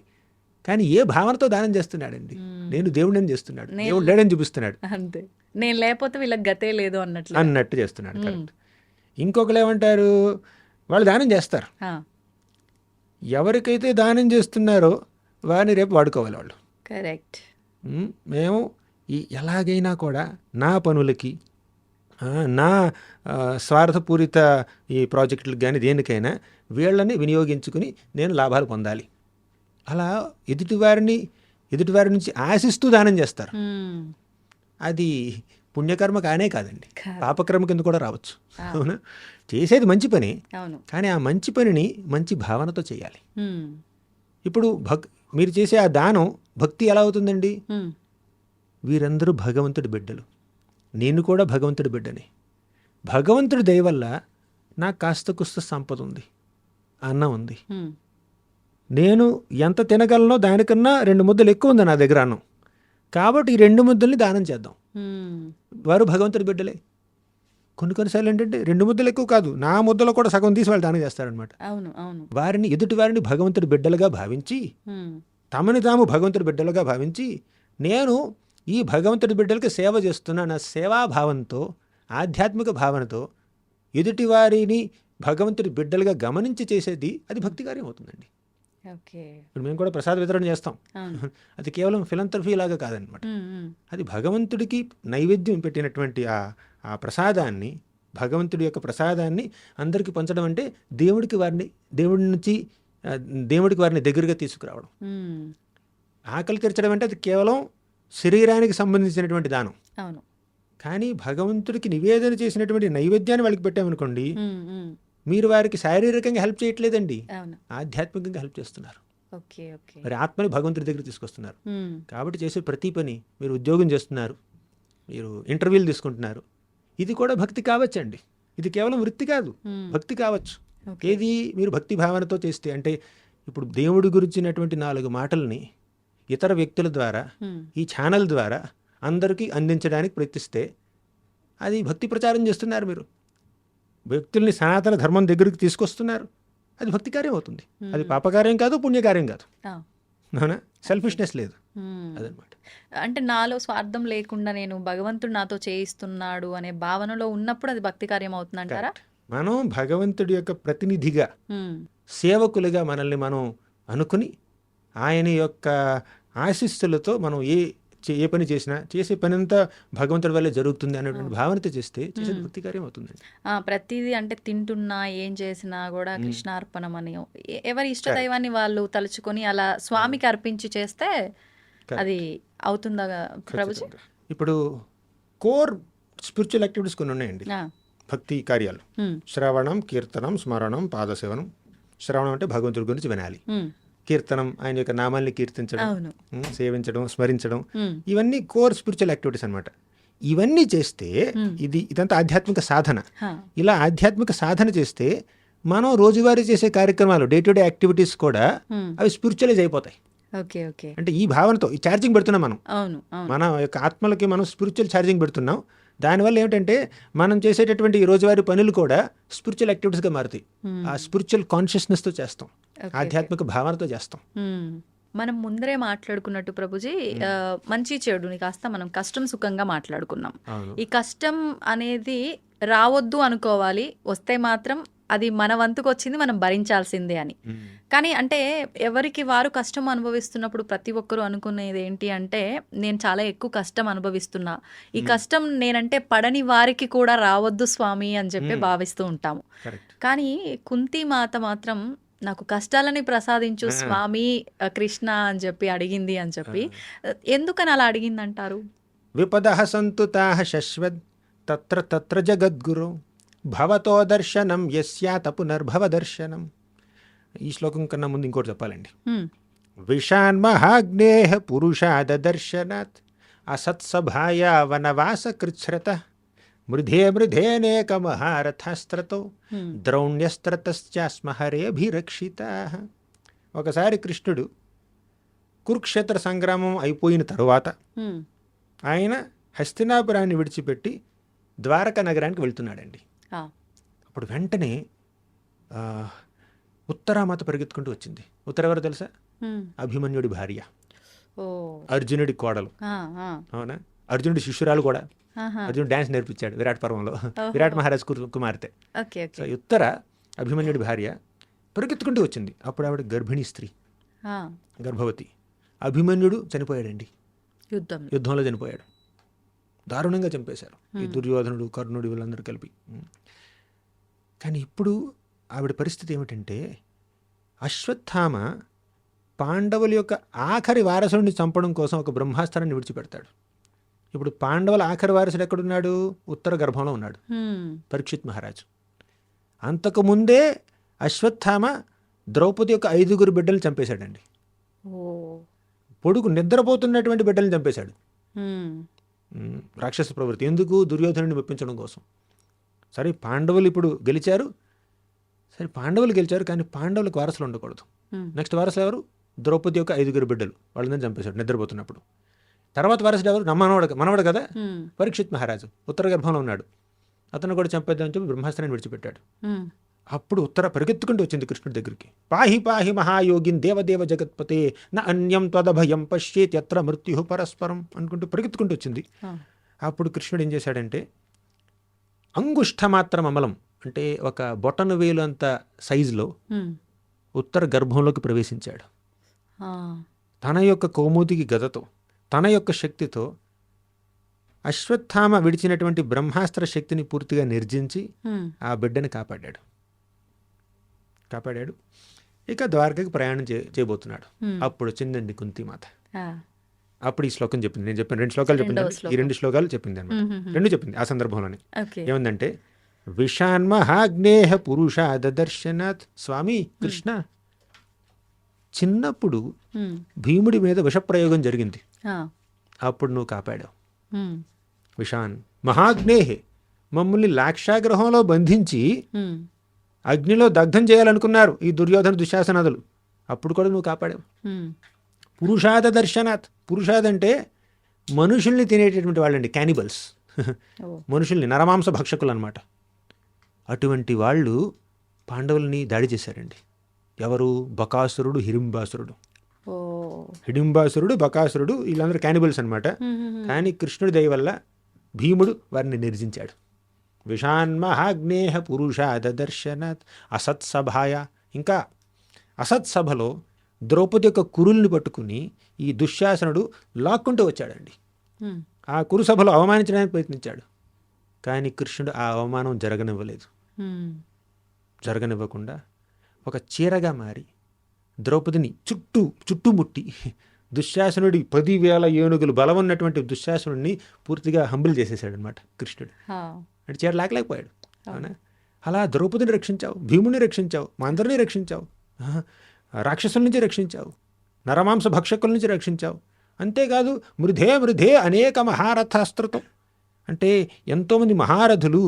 కానీ ఏ భావనతో దానం చేస్తున్నాడండి? నేను దేవుడిని చేస్తున్నాడు, దేవుడు లేడని చూపిస్తున్నాడు, అంతే. నేను లేకపోతే వీళ్ళకి గతే లేదు అన్నట్టు చేస్తున్నాడు. కరెక్ట్. ఇంకొకరు ఏమంటారు? వాళ్ళు దానం చేస్తారు, ఎవరికైతే దానం చేస్తున్నారో వారిని రేపు వాడుకోవాలి వాళ్ళు. కరెక్ట్. మేము ఎలాగైనా కూడా నా పనులకి, నా స్వార్థపూరిత ఈ ప్రాజెక్టులకు కానీ దేనికైనా వీళ్ళని వినియోగించుకుని నేను లాభాలు పొందాలి, అలా ఎదుటివారి నుంచి ఆశిస్తూ దానం చేస్తారు. అది పుణ్యకర్మ కానే కాదండి, పాపకర్మ కింద కూడా రావచ్చు. అవునా? చేసేది మంచి పని, కానీ ఆ మంచి పనిని మంచి భావనతో చేయాలి. ఇప్పుడు మీరు చేసే ఆ దానం భక్తి ఎలా అవుతుందండి? వీరందరూ భగవంతుడి బిడ్డలు, నేను కూడా భగవంతుడి బిడ్డని. భగవంతుడి దయ వల్ల నాకు కాస్త కుస్త సంపద ఉంది, అన్నం ఉంది, నేను ఎంత తినగలనో దానికన్నా 2 ముద్దలు ఎక్కువ ఉంది నా దగ్గర అన్నం. కాబట్టి ఈ 2 ముద్దల్ని దానం చేద్దాం. వారు భగవంతుడి బిడ్డలే. కొన్నిసార్లు ఏంటంటే 2 ముద్దలు ఎక్కువ కాదు, నా ముద్దలో కూడా సగం తీసి వాళ్ళు దానం చేస్తారనమాట. వారిని ఎదుటి భగవంతుడి బిడ్డలుగా భావించి, తమని తాము భగవంతుడి బిడ్డలుగా భావించి, నేను ఈ భగవంతుడి బిడ్డలకి సేవ చేస్తున్న నా సేవాభావంతో, ఆధ్యాత్మిక భావనతో ఎదుటివారిని భగవంతుడి బిడ్డలుగా గమనించి చేసేది అది భక్తి కార్యం అవుతుందండి. ఇప్పుడు మేము కూడా ప్రసాద వితరణ చేస్తాం, అది కేవలం ఫిలంథ్రఫీ లాగా కాదనమాట. అది భగవంతుడికి నైవేద్యం పెట్టినటువంటి ఆ ప్రసాదాన్ని, భగవంతుడి యొక్క ప్రసాదాన్ని అందరికీ పంచడం అంటే దేవుడికి వారిని దగ్గరగా తీసుకురావడం. ఆకలి తీర్చడం అంటే అది కేవలం శరీరానికి సంబంధించినటువంటి దానం. కానీ భగవంతుడికి నివేదన చేసినటువంటి నైవేద్యాన్ని వాళ్ళకి పెట్టామనుకోండి, మీరు వారికి శారీరకంగా హెల్ప్ చేయట్లేదండి, అవును. ఆధ్యాత్మికంగా హెల్ప్ చేస్తున్నారు. ఓకే. ఓకే. మరి ఆత్మని భగవంతుడి దగ్గర తీసుకొస్తున్నారు. హ్మ్. కాబట్టి చేసే ప్రతి పని, మీరు ఉద్యోగం చేస్తున్నారు, మీరు ఇంటర్వ్యూలు తీసుకుంటున్నారు, ఇది కూడా భక్తి కావచ్చండి. ఇది కేవలం వృత్తి కాదు, హ్మ్. భక్తి కావచ్చు. ఓకే. ఏది మీరు భక్తి భావనతో చేస్తే, అంటే ఇప్పుడు దేవుడి గురించినటువంటి 4 మాటల్ని ఇతర వ్యక్తుల ద్వారా, హ్మ్. ఈ ఛానల్ ద్వారా అందరికీ అందించడానికి ప్రయత్నిస్తే అది భక్తి ప్రచారం చేస్తున్నారు. మీరు వ్యక్తుల్ని సనాతన ధర్మం దగ్గరికి తీసుకొస్తున్నారు, అది భక్తి కార్యం అవుతుంది. అది పాపకార్యం కాదు, పుణ్యకార్యం కాదు. ఆ. అవునా? సెల్ఫిష్నెస్ లేదు, హ్మ్. అదనమాట. అంటే నాలో స్వార్థం లేకుండా నేను భగవంతుడు నాతో చేయిస్తున్నాడు అనే భావనలో ఉన్నప్పుడు అది భక్తి కార్యం అవుతుందంటారా? మనం భగవంతుడి యొక్క ప్రతినిధిగా, హ్మ్. సేవకులుగా మనల్ని మనం అనుకుని, ఆయన యొక్క ఆశీస్సులతో మనం ఏ పని చేసినా, చేసే పని అంతా భగవంతుడి వల్లే జరుగుతుంది అనేటువంటి భావనతో చేస్తే చేసేది భక్తి కార్యం అవుతుందండి. ప్రతిదీ అంటే తింటున్నా ఏం చేసినా కూడా కృష్ణార్పణం అని ఎవరి ఇష్టదైవాన్ని వాళ్ళు తలుచుకొని అలా స్వామికి అర్పించి చేస్తే అది అవుతుందా ప్రభుజీ? ఖచ్చితంగా. ఇప్పుడు కోర్ స్పిరిచువల్ యాక్టివిటీస్ కొన్ని ఉన్నాయండి, ఆ. భక్తి కార్యాలు. హ్మ్. శ్రవణం, కీర్తనం, స్మరణం, పాదసేవనం. శ్రవణం అంటే భగవంతుడి గురించి వినాలి, హ్మ్. కీర్తనం ఆయన యొక్క నామాల్ని కీర్తించడం, అవును. సేవించడం, స్మరించడం, హ్మ్. ఇవన్నీ కోర్ స్పిరిచువల్ యాక్టివిటీస్ అనమాట. ఇవన్నీ చేస్తే ఇదంతా ఆధ్యాత్మిక సాధన. హా. ఇలా ఆధ్యాత్మిక సాధన చేస్తే మనం రోజువారీ చేసే కార్యక్రమాలు, డే టు డే యాక్టివిటీస్ కూడా అవి స్పిరిచువలైజ్ అయిపోతాయి. ఓకే. ఓకే. అంటే ఈ భావనతో ఈ ఛార్జింగ్ పెడుతున్నాం మనం, అవును. అవును. మన యొక్క ఆత్మలకి మనం స్పిరిచువల్ ఛార్జింగ్ పెడుతున్నాం. దానివల్ల ఏమిటంటే మనం చేసేటటువంటి ఈ రోజువారీ పనులు కూడా స్పిరిచువల్ యాక్టివిటీస్గా మారుతాయి. ఆ స్పిరిచువల్ కాన్షియస్నెస్తో చేస్తాం, ఆధ్యాత్మిక భావనతో చేస్తాం. మనం ముందరే మాట్లాడుకున్నట్టు ప్రభుజీ, మంచి చెడుని కాస్త మనం కష్టం సుఖంగా మాట్లాడుకున్నాం. అవును. ఈ కష్టం అనేది రావద్దు అనుకోవాలి, వస్తే మాత్రం అది మన వంతుకు వచ్చింది మనం భరించాల్సిందే అని. కానీ అంటే ఎవరికి వారు కష్టం అనుభవిస్తున్నప్పుడు ప్రతి ఒక్కరూ అనుకునేది ఏంటి అంటే, నేను చాలా ఎక్కువ కష్టం అనుభవిస్తున్నా, ఈ కష్టం నేనంటే పడని వారికి కూడా రావద్దు స్వామి అని చెప్పి భావిస్తూ ఉంటాము. కరెక్ట్. కానీ కుంతి మాత మాత్రం నాకు కష్టాలని ప్రసాదించు స్వామి కృష్ణ అని చెప్పి అడిగింది అని చెప్పి, ఎందుకని అలా అడిగిందంటారు? విపదః సంతు తాః శశ్వద్ తత్ర తత్ర జగద్గురు భవతో దర్శనం యస్యాత పునర్భవ దర్శనం. ఈ శ్లోకం కన్నా ముందు ఇంకోటి చెప్పాలండి. విషాన్మహాగ్నేః పురుషాద దర్శనాత్ అసత్సభాయా వనవాస కృచ్ఛ్రత మృధే మృధేనేక మహారథాస్త్రతో ద్రౌణ్యస్త్రతశ్చాస్మ హరేభిరక్షితాః. ఒకసారి కృష్ణుడు కురుక్షేత్ర సంగ్రామం అయిపోయిన తరువాత ఆయన హస్తినాపురాన్ని విడిచిపెట్టి ద్వారకా నగరానికి వెళ్తున్నాడండి. అప్పుడు వెంటనే ఉత్తరామాత పరిగెత్తుకుంటూ వచ్చింది. ఉత్తర ఎవరు తెలుసా? అభిమన్యుడి భార్య, అర్జునుడి కోడలు. అవునా? అర్జునుడి శిష్యురాలు కూడా. అర్జునుడు డాన్స్ నేర్పించాడు విరాట్ పర్వంలో, విరాట్ మహారాజ్ కుమార్తె. సో ఉత్తర అభిమన్యుడి భార్య పరిగెత్తుకుంటూ వచ్చింది. అప్పుడు ఆవిడ గర్భిణీ స్త్రీ, గర్భవతి. అభిమన్యుడు చనిపోయాడండి, యుద్ధంలో చనిపోయాడు. దారుణంగా చంపేశారు ఈ దుర్యోధనుడు, కర్ణుడు, వీళ్ళందరూ కలిపి. కానీ ఇప్పుడు ఆవిడ పరిస్థితి ఏమిటంటే, అశ్వత్థామ పాండవుల యొక్క ఆఖరి వారసుడిని చంపడం కోసం ఒక బ్రహ్మాస్త్రాన్ని విడిచిపెడతాడు. ఇప్పుడు పాండవుల ఆఖరి వారసుడు ఎక్కడున్నాడు? ఉత్తర గర్భంలో ఉన్నాడు, పరీక్షిత్ మహారాజు. అంతకుముందే అశ్వత్థామ ద్రౌపది యొక్క 5 బిడ్డలు చంపేశాడండి. పొడుగు నిద్రపోతున్నటువంటి బిడ్డల్ని చంపేశాడు. రాక్షస ప్రవృత్తి. ఎందుకు? దుర్యోధనుడిని మెప్పించడం కోసం. సరే పాండవులు ఇప్పుడు గెలిచారు, కానీ పాండవులకు వారసులు ఉండకూడదు. నెక్స్ట్ వారసులు ఎవరు? ద్రౌపది యొక్క 5 బిడ్డలు, వాళ్ళని చంపేశాడు నిద్రపోతున్నప్పుడు. తర్వాత వారసుడు ఎవరు? మనవడు కదా, పరీక్షిత్ మహారాజు. ఉత్తర గర్భంలో ఉన్నాడు, అతను కూడా చంపేద్దామని చెప్పి బ్రహ్మాస్త్రాన్ని విడిచిపెట్టాడు. అప్పుడు ఉత్తర పరిగెత్తుకుంటూ వచ్చింది కృష్ణుడి దగ్గరికి. పాహి పాహి మహాయోగిన్ దేవదేవ జగత్పతే న అన్యం త్వదభయం పశ్యేత్ యత్ర మృత్యు పరస్పరం అనుకుంటూ పరిగెత్తుకుంటూ వచ్చింది. అప్పుడు కృష్ణుడు ఏం చేశాడంటే, అంగుష్ఠమాత్రం అమలం అంటే ఒక బొటను వేలు అంత సైజులో ఉత్తర గర్భంలోకి ప్రవేశించాడు. తన యొక్క కౌముదికి గదతో, తన యొక్క శక్తితో అశ్వత్థామ విడిచినటువంటి బ్రహ్మాస్త్ర శక్తిని పూర్తిగా నిర్జించి ఆ బిడ్డని కాపాడాడు. ఇక ద్వారకకి ప్రయాణం చేయబోతున్నాడు. అప్పుడు వచ్చిందండి కుంతిమాత. అప్పుడు ఈ శ్లోకం చెప్పింది. నేను చెప్పాను 2 శ్లోకాలు చెప్పింది, ఈ 2 శ్లోకాలు చెప్పింది అనమాట. 2 చెప్పింది ఆ సందర్భంలోనే. ఏమందంటే, విషాన్మహాగ్నేహ పురుషాదర్శనాత్. స్వామి కృష్ణ చిన్నప్పుడు హ్మ్. భీముడి మీద విషప్రయోగం జరిగింది, ఆ. అప్పుడు నువ్వు కాపాడావు. హ్మ్. విషాన్ మహాగ్నేహే, మమ్మల్ని లాక్షాగ్రహంలో బంధించి హ్మ్. అగ్నిలో దగ్ధం చేయాలనుకున్నారు ఈ దుర్యోధన దుశ్శాసనాదులు, అప్పుడు కూడా నువ్వు కాపాడావు. హ్మ్. పురుషాద దర్శనాత్. పురుషాద్ అంటే మనుషుల్ని తినేటటువంటి వాళ్ళండి, క్యానిబల్స్. ఓ. మనుషుల్ని, నరమాంస భక్షకులు అనమాట. అటువంటి వాళ్ళు పాండవుల్ని దాడి చేశారండి. ఎవరు? బకాసురుడు, హిడింబాసురుడు. ఓ. హిడింబాసురుడు, బకాసురుడు, వీళ్ళందరూ క్యానిబల్స్ అనమాట. కానీ కృష్ణుడి దయ వల్ల భీముడు వారిని నిర్జించాడు. విషాన్మహాగ్నేహ పురుషాద దర్శనాత్ అసత్సభాయ. ఇంకా అసత్సభలో ద్రౌపది యొక్క కురుల్ని పట్టుకుని ఈ దుశ్శాసనుడు లాక్కుంటూ వచ్చాడండి. హ్మ్. ఆ కురుసభలో అవమానించడానికి ప్రయత్నించాడు, కానీ కృష్ణుడు ఆ అవమానం జరగనివ్వలేదు. హ్మ్. జరగనివ్వకుండా ఒక చీరగా మారి ద్రౌపదిని చుట్టుముట్టి దుశ్శాసనుడి 10,000 ఏనుగులు బలం ఉన్నటువంటి దుశ్శాసనుడిని పూర్తిగా హంబుల్ చేసేసాడు అనమాట కృష్ణుడు. ఆ. అంటే చీర లాగలేకపోయాడు. అవునా? అలా ద్రౌపదిని రక్షించావు, భీముని రక్షించావు, మా అందరినీ రక్షించావు, రాక్షసుల నుంచి రక్షించావు, నరమాంస భక్షకుల నుంచి రక్షించావు. అంతేకాదు మృధే అనేక మహారథాస్త్రతం. అంటే ఎంతోమంది మహారథులు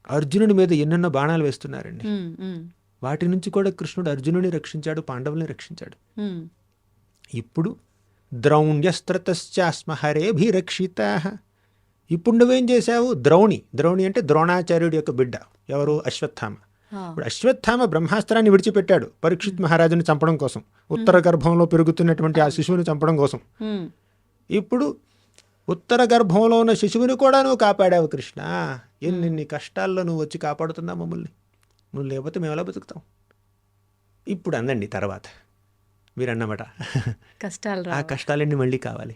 అర్జునుడి మీద ఎన్నెన్నో బాణాలు వేస్తున్నారండి. హ్మ్. హ్మ్. వాటి నుంచి కూడా కృష్ణుడు అర్జునుడిని రక్షించాడు, పాండవుల్ని రక్షించాడు. హ్మ్. ఇప్పుడు ద్రౌణ్యస్త్రతశ్చాస్మ హరేభిరక్షితా. ఇప్పుడు నువ్వేం చేశావు? ద్రౌణి అంటే ద్రోణాచార్యుడి యొక్క బిడ్డ. ఎవరు? అశ్వత్థామ. ఆ. ఇప్పుడు అశ్వత్థామ బ్రహ్మాస్త్రాన్ని విడిచిపెట్టాడు పరీక్షిత్ మహారాజుని చంపడం కోసం, ఉత్తర గర్భంలో పెరుగుతున్నటువంటి ఆ శిశువుని చంపడం కోసం. హ్మ్. ఇప్పుడు ఉత్తర గర్భంలో ఉన్న శిశువుని కూడా నువ్వు కాపాడావు కృష్ణ. ఎన్ని కష్టాల్లో నువ్వు వచ్చి కాపాడుతున్నావు మమ్మల్ని. నువ్వు లేకపోతే మేము ఎలా బతుకుతాం? ఇప్పుడు అందండి తర్వాత మీరు అన్నమాట, కష్టాలు ఆ రా. కష్టాలన్నీ మళ్ళీ కావాలి.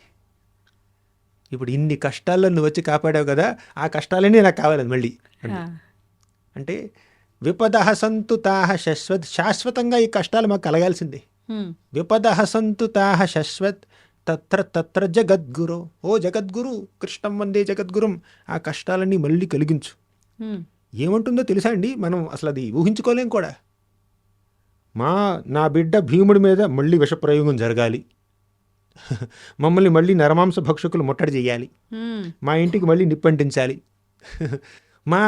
ఇప్పుడు ఇన్ని కష్టాల్లో నువ్వు వచ్చి కాపాడావు కదా, ఆ కష్టాలన్నీ నాకు కావాలి మళ్ళీ. అంటే విపదః సంతు తాః శాశ్వతంగా ఈ కష్టాలు మాకు కలగాల్సిందే. విపదః సంతు తాః శాశ్వత్ తత్ర జగద్గురు. ఓ జగద్గురు, కృష్ణం వందే జగద్గురుం. ఆ కష్టాలన్నీ మళ్ళీ కలిగించు. ఏమంటుందో తెలుసా అండి, మనం అసలు అది ఊహించుకోలేం కూడా. నా బిడ్డ భీముడి మీద మళ్ళీ విషప్రయోగం జరగాలి, మమ్మల్ని మళ్ళీ నరమాంస భక్షకులు ముట్టడి చేయాలి, మా ఇంటికి మళ్ళీ నిప్పంటించాలి, మా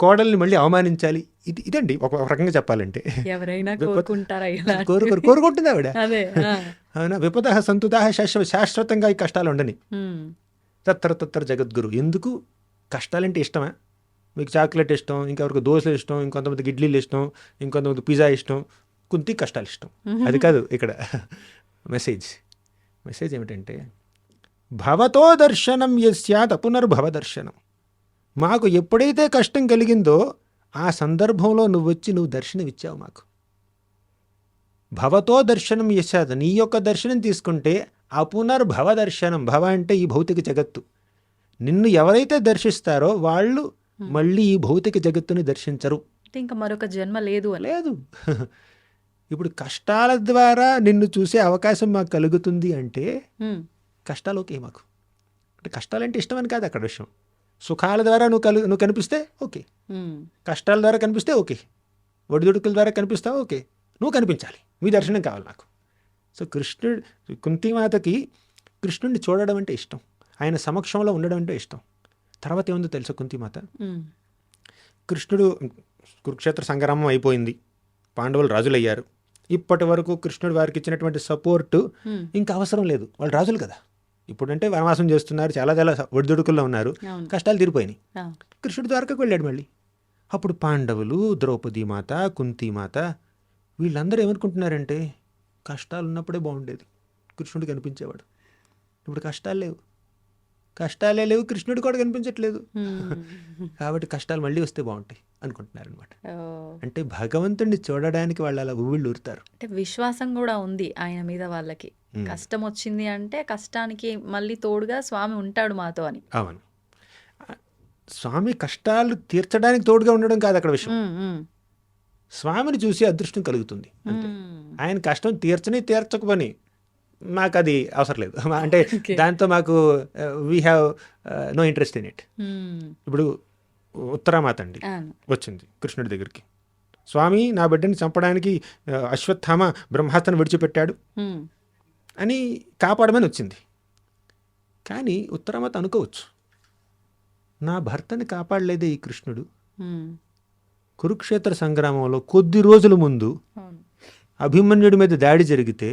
కోడల్ని మళ్ళీ అవమానించాలి. ఇదండి ఒక రకంగా చెప్పాలంటే. ఎవరైనా కోరుకుంటారా? కోరుకుంటుంది ఆవిడ. అదే. అవునా? విపదః సంతుతాః శాశ్వతంగా ఈ కష్టాలు ఉండని. తత్ర జగద్గురు. ఎందుకు? కష్టాలంటే ఇష్టమా? మీకు చాక్లెట్ ఇష్టం, ఇంకెవరికి దోశలు ఇష్టం, ఇంకొంతమందికి ఇడ్లీలు ఇష్టం, ఇంకొంతమంది పిజ్జా ఇష్టం, కుంతి కష్టాలు ఇష్టం. అది కాదు ఇక్కడ మెసేజ్ ఏమిటంటే, భవతో దర్శనం యస్యాత్ పునర్భవ దర్శనం. మాకు ఎప్పుడైతే కష్టం కలిగిందో ఆ సందర్భంలో నువ్వు వచ్చి నువ్వు దర్శనం ఇచ్చావు మాకు. భవతో దర్శనం యస్యాత్, నీ యొక్క దర్శనం తీసుకుంటే అపునర్భవ దర్శనం. భవ అంటే ఈ భౌతిక జగత్తు. నిన్ను ఎవరైతే దర్శిస్తారో వాళ్ళు మళ్ళీ ఈ భౌతిక జగత్తుని దర్శించరు. ఇంకా మరొక జన్మ లేదు అని. లేదు. ఇప్పుడు కష్టాల ద్వారా నిన్ను చూసే అవకాశం మాకు కలుగుతుంది అంటే కష్టాలు ఓకే మాకు. అంటే కష్టాలంటే ఇష్టం అని కాదు అక్కడ విషయం. సుఖాల ద్వారా నువ్వు కనిపిస్తే ఓకే, కష్టాల ద్వారా కనిపిస్తే ఓకే, ఒడిదుడుకుల ద్వారా కనిపిస్తావు ఓకే, నువ్వు కనిపించాలి, మీ దర్శనం కావాలి నాకు. సో కుంతిమాతకి కృష్ణుడిని చూడడం అంటే ఇష్టం, ఆయన సమక్షంలో ఉండడం అంటే ఇష్టం. తర్వాత ఏముందో తెలుసా కుంతిమాత? కృష్ణుడు కురుక్షేత్ర సంగ్రామం అయిపోయింది, పాండవులు రాజులయ్యారు. ఇప్పటి వరకు కృష్ణుడు వారికి ఇచ్చినటువంటి సపోర్టు ఇంకా అవసరం లేదు, వాళ్ళు రాజులు కదా. ఇప్పుడంటే వనవాసం చేస్తున్నారు, చాలా ఒడిదుడుకుల్లో ఉన్నారు, కష్టాలు తీరిపోయినాయి. కృష్ణుడు ద్వారకకు వెళ్ళాడు మళ్ళీ. అప్పుడు పాండవులు, ద్రౌపది మాత, కుంతిమాత వీళ్ళందరూ ఏమనుకుంటున్నారంటే, కష్టాలు ఉన్నప్పుడే బాగుండేది, కృష్ణుడు కనిపించేవాడు. ఇప్పుడు కష్టాలే లేవు, కృష్ణుడు కూడా కనిపించట్లేదు. కాబట్టి కష్టాలు మళ్ళీ వస్తే బాగుంటాయి అనుకుంటున్నారు అనమాట. అంటే భగవంతుడిని చూడడానికి వాళ్ళు అలా ఊళ్ళు ఊరుతారు. అంటే విశ్వాసం కూడా ఉంది ఆయన మీద వాళ్ళకి. కష్టం వచ్చింది అంటే కష్టానికి మళ్ళీ తోడుగా స్వామి ఉంటాడు మాతో అని. అవును, స్వామి కష్టాలు తీర్చడానికి తోడుగా ఉండడం కాదు అక్కడ విషయం. స్వామిని చూసి అదృష్టం కలుగుతుంది అంతే. ఆయన కష్టం తీర్చకపోని మాకు అది అవసరం లేదు. అంటే దాంతో మాకు we have no interest in it. ఇప్పుడు ఉత్తరామాత అండి అవును. వచ్చింది కృష్ణుడి దగ్గరికి. స్వామి, నా బిడ్డని చంపడానికి అశ్వత్థామ బ్రహ్మాస్త్రం విడిచిపెట్టాడు హ్మ్. అని కాపాడమని వచ్చింది. కానీ ఉత్తరామాత అనుకోవచ్చు, నా భర్తని కాపాడలేదే ఈ కృష్ణుడు. హ్మ్. కురుక్షేత్ర సంగ్రామంలో కొద్ది రోజుల ముందు అవును. అభిమన్యుడి మీద దాడి జరిగితే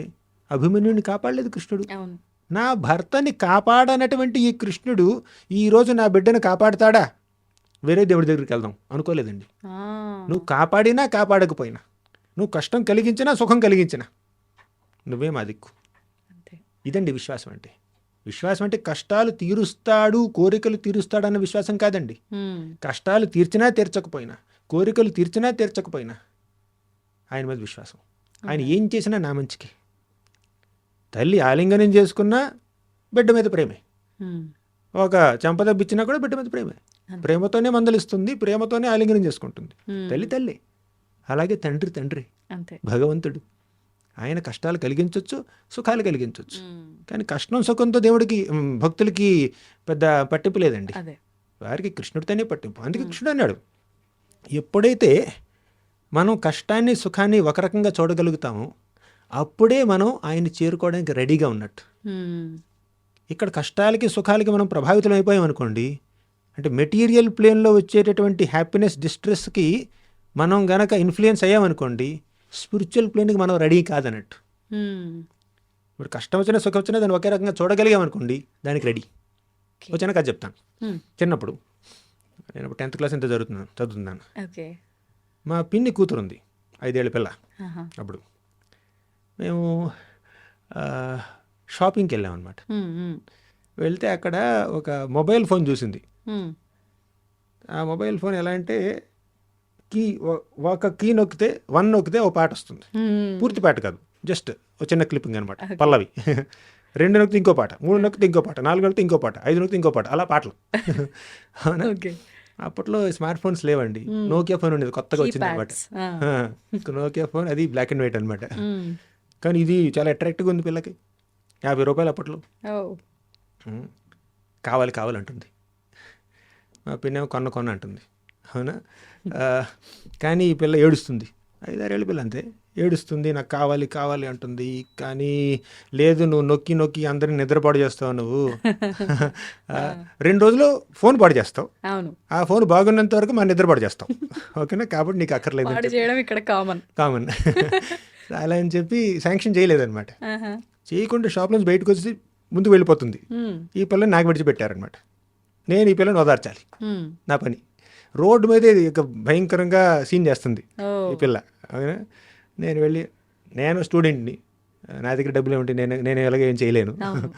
అభిమన్యుడిని కాపాడలేదు కృష్ణుడు. అవును. నా భర్తని కాపాడనటువంటి ఈ కృష్ణుడు ఈరోజు నా బిడ్డను కాపాడుతాడా, వేరే దేవుడి దగ్గరికి వెళ్దాం అనుకోలేదండి. ఆ. నువ్వు కాపాడినా కాపాడకపోయినా, నువ్వు కష్టం కలిగించినా సుఖం కలిగించినా నువ్వే మా దిక్కు. అంతే. ఇదండి విశ్వాసం అంటే. విశ్వాసం అంటే కష్టాలు తీరుస్తాడు, కోరికలు తీరుస్తాడు అన్న విశ్వాసం కాదండి. హ్మ్. కష్టాలు తీర్చినా తీర్చకపోయినా, కోరికలు తీర్చినా తీర్చకపోయినా ఆయన మీద విశ్వాసం. ఆయన ఏం చేసినా నా మంచికి. తల్లి ఆలింగనం చేసుకున్నా బిడ్డ మీద ప్రేమే, హ్మ్. ఒక చెంపదబ్బిచ్చినా కూడా బిడ్డ మీద ప్రేమే. అంతే. ప్రేమతోనే మందలిస్తుంది, ప్రేమతోనే ఆలింగనం చేసుకుంటుంది. హ్మ్. తల్లి తల్లి. అలాగే తండ్రి తండ్రి, అంతే. భగవంతుడు. ఆయన కష్టాలు కలిగించవచ్చు, సుఖాలు కలిగించవచ్చు. హ్మ్. కానీ కష్టం సుఖంతో దేవుడికి భక్తులకి పెద్ద పట్టింపు లేదండి. అదే. వారికి కృష్ణుడితోనే పట్టింపు. అందుకే కృష్ణుడు అన్నాడు, ఎప్పుడైతే మనం కష్టాన్ని సుఖాన్ని ఒక రకంగా చూడగలుగుతామో అప్పుడే మనం ఆయన్ని చేరుకోవడానికి రెడీగా ఉన్నట్టు. హ్మ్. ఇక్కడ కష్టాలకి సుఖాలకి మనం ప్రభావితం అయిపోయాం అనుకోండి, అంటే మెటీరియల్ ప్లేన్లో వచ్చేటటువంటి హ్యాపీనెస్ డిస్ట్రెస్కి మనం గనక ఇన్ఫ్లుయెన్స్ అయ్యామనుకోండి, స్పిరిచువల్ ప్లేన్కి మనం రెడీ కాదన్నట్టు. హ్మ్. ఇప్పుడు కష్టం వచ్చినా సుఖం వచ్చినా దాన్ని ఒకే రకంగా చూడగలిగామనుకోండి, దానికి రెడీ. ఓకే. వచ్చినా కథ చెప్తాను. హ్మ్. చిన్నప్పుడు నేను 10th క్లాస్ ఎంత చదువుతున్నాను. ఓకే. మా పిన్ని కూతురు ఉంది, 5 ఏళ్ల పిల్ల. ఆహా. అప్పుడు మేము షాపింగ్కి వెళ్ళామన్నమాట. హ్మ్. హ్మ్. వెళ్తే అక్కడ ఒక మొబైల్ ఫోన్ చూసింది. హ్మ్. ఆ మొబైల్ ఫోన్ ఎలా అంటే ఒక కీ నొక్కితే 1 నొక్కితే ఓ పాట వస్తుంది. హ్మ్. పూర్తి పాట కాదు, జస్ట్ ఒక చిన్న క్లిప్పింగ్ అనమాట, పల్లవి. 2 నొక్కితే ఇంకో పాట, 3 నొక్కితే ఇంకో పాట, 4 నొక్కితే ఇంకో పాట, 5 నొక్కితే ఇంకో పాట, అలా పాటలు. అవునా? ఓకే. అప్పట్లో స్మార్ట్ ఫోన్స్ లేవండి, నోకియా ఫోన్ ఉండేది, కొత్తగా వచ్చింది అనమాట. కీప్యాడ్స్. నోకియా ఫోన్, అది బ్లాక్ అండ్ వైట్ అనమాట. హ్మ్. కానీ ఇది చాలా అట్రాక్టివ్గా ఉంది పిల్లకి. 50 రూపాయలు అప్పట్లో. ఓ. కావాలంటుంది. మా పిన్నేమో కొన్న అంటుంది. అవునా? కానీ ఈ పిల్ల ఏడుస్తుంది, 5-6 ఏళ్ళ పిల్ల అంతే. ఏడుస్తుంది, నాకు కావాలి అంటుంది. కానీ లేదు, నువ్వు నొక్కి నొక్కి అందరిని నిద్రపాడు చేస్తావు నువ్వు. 2 రోజులు ఫోన్ పాడు చేస్తావు, అవును. ఆ ఫోన్ బాగున్నంత వరకు మా నిద్రపాడు చేస్తావు. ఓకేనా? కాబట్టి నీకు అక్కర్లేదు పాడు చేయడం ఇక్కడ కామన్. అలా అని చెప్పి శాంక్షన్ చేయలేదన్నమాట. ఆహా. చేయకుండా షాప్ నుంచి బయటకు వచ్చి ముందుకు వెళ్ళిపోతుంది. హ్మ్. ఈ పిల్లని నాకు విడిచిపెట్టారనమాట. నేను ఈ పిల్లని ఓదార్చాలి, హ్మ్. నా పని. రోడ్డు మీద ఇక భయంకరంగా సీన్ చేస్తుంది ఓ. ఈ పిల్ల. అవునా? నేను వెళ్ళి, నేను స్టూడెంట్ని, నా దగ్గర డబ్బులు ఏమిటి, నేను ఎలాగ ఏం చేయలేను. అవును.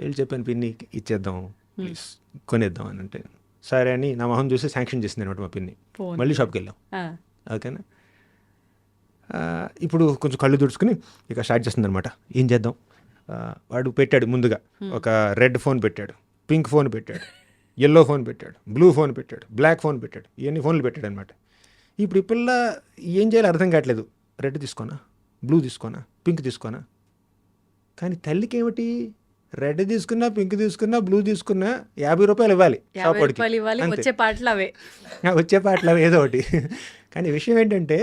వెళ్ళి చెప్పాను, పిన్ని ఇచ్చేద్దాం ప్లీజ్, కొనేద్దాం అని అంటే సరే అని నా మొహం చూసి శాంక్షన్ చేసింది అనమాట మా పిన్ని. ఫోన్. మళ్ళీ షాప్కి వెళ్ళాం. ఆ. ఓకేనా? ఇప్పుడు కొంచెం కళ్ళు తుడుచుకుని ఇక స్టార్ట్ చేస్తుంది అనమాట. ఏం చేద్దాం? వాడు పెట్టాడు ముందుగా ఒక రెడ్ ఫోన్ పెట్టాడు, పింక్ ఫోన్ పెట్టాడు, ఎల్లో ఫోన్ పెట్టాడు, బ్లూ ఫోన్ పెట్టాడు, బ్లాక్ ఫోన్ పెట్టాడు, ఇవన్నీ ఫోన్లు పెట్టాడు అనమాట. ఇప్పుడు ఈ పిల్ల ఏం చేయాలో అర్థం కావట్లేదు. రెడ్ తీసుకోనా, బ్లూ తీసుకోనా, పింక్ తీసుకోనా? కానీ తల్లికి ఏమిటి, రెడ్ తీసుకున్నా, పింక్ తీసుకున్నా, బ్లూ తీసుకున్నా 50 రూపాయలు ఇవ్వాలి 50 రూపాయలు ఇవ్వాలి. వచ్చే పాటలు అవే. వచ్చే పాటలు ఏదో ఒకటి. కానీ విషయం ఏంటంటే,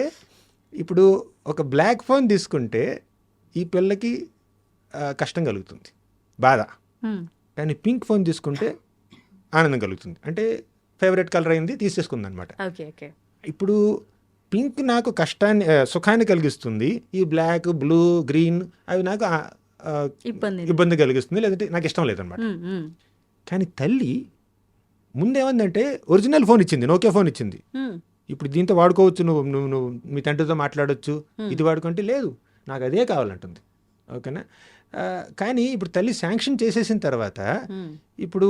ఇప్పుడు ఒక బ్లాక్ ఫోన్ తీసుకుంటే ఈ పిల్లకి కష్టం కలుగుతుంది, బాధ. హ్మ్. కానీ పింక్ ఫోన్ తీసుకుంటే ఆనందం కలుగుతుంది. అంటే ఫేవరెట్ కలర్ అయింది, తీసేసుకుంది అనమాట. ఓకే. ఓకే. ఇప్పుడు పింక్ నాకు కష్టాన్ని సుఖాన్ని కలిగిస్తుంది, ఈ బ్లాక్, బ్లూ, గ్రీన్ అవి నాకు ఇబ్బంది కలిగిస్తుంది, లేదంటే నాకు ఇష్టం లేదనమాట. హ్మ్. హ్మ్. కానీ తల్లి ముందేమందంటే ఒరిజినల్ ఫోన్ ఇచ్చింది, నోకియా ఫోన్ ఇచ్చింది. హ్మ్. ఇప్పుడు దీంతో వాడుకోవచ్చు, నువ్వు మీ తండ్రితో మాట్లాడవచ్చు, ఇది వాడుకుంటే లేదు, నాకు అదే కావాలంటుంది. ఓకేనా? కానీ ఇప్పుడు తల్లి శాంక్షన్ చేసేసిన తర్వాత హ్మ్. ఇప్పుడు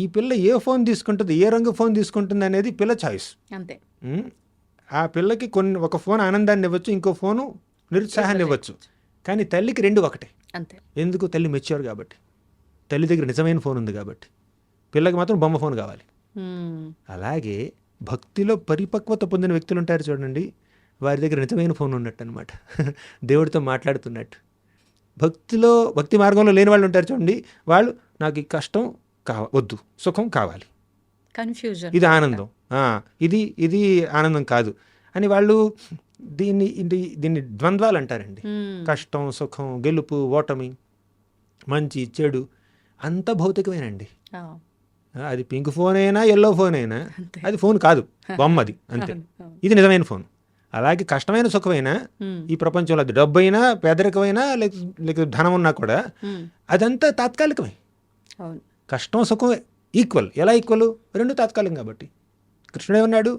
ఈ పిల్ల ఏ ఫోన్ తీసుకుంటుంది, ఏ రంగు ఫోన్ తీసుకుంటుంది అనేది పిల్ల చాయిస్. అంతే. ఆ పిల్లకి ఒక ఫోన్ ఆనందాన్ని ఇవ్వచ్చు, ఇంకో ఫోను నిరుత్సాహాన్ని ఇవ్వచ్చు. కానీ తల్లికి 2 ఒకటే. అంతే. ఎందుకు? తల్లి మెచ్యూర్ కాబట్టి, తల్లి దగ్గర నిజమైన ఫోన్ ఉంది కాబట్టి. పిల్లకి మాత్రం బొమ్మ ఫోన్ కావాలి. హ్మ్. అలాగే భక్తిలో పరిపక్వత పొందిన వ్యక్తులు ఉంటారు చూడండి, వారి దగ్గర నిజమైన ఫోన్ ఉన్నట్టు అనమాట, దేవుడితో మాట్లాడుతున్నట్టు. భక్తి మార్గంలో లేని వాళ్ళు ఉంటారు చూడండి, వాళ్ళు నాకు ఈ కష్టం వద్దు, సుఖం కావాలి, కన్ఫ్యూజన్. ఇది ఆనందం, ఇది ఇది ఆనందం కాదు అని వాళ్ళు దీన్ని ద్వంద్వాలు అంటారండి. కష్టం, సుఖం, గెలుపు, ఓటమి, మంచి, చెడు అంత భౌతికమేనండి. అది పింక్ ఫోన్ అయినా ఎల్లో ఫోన్ అయినా అది ఫోన్ కాదు, బొమ్మ అది అంతే. ఇది నిజమైన ఫోన్. అలాగే కష్టమైన సుఖమైనా ఈ ప్రపంచంలో అది డబ్బు అయినా పేదరికమైనా లేక ధనం ఉన్నా కూడా అదంతా తాత్కాలికమే. కష్టం సుఖం ఈక్వల్. ఎలా ఈక్వల్? రెండు తాత్కాలికం కాబట్టి. కృష్ణుడు ఏమన్నాడు?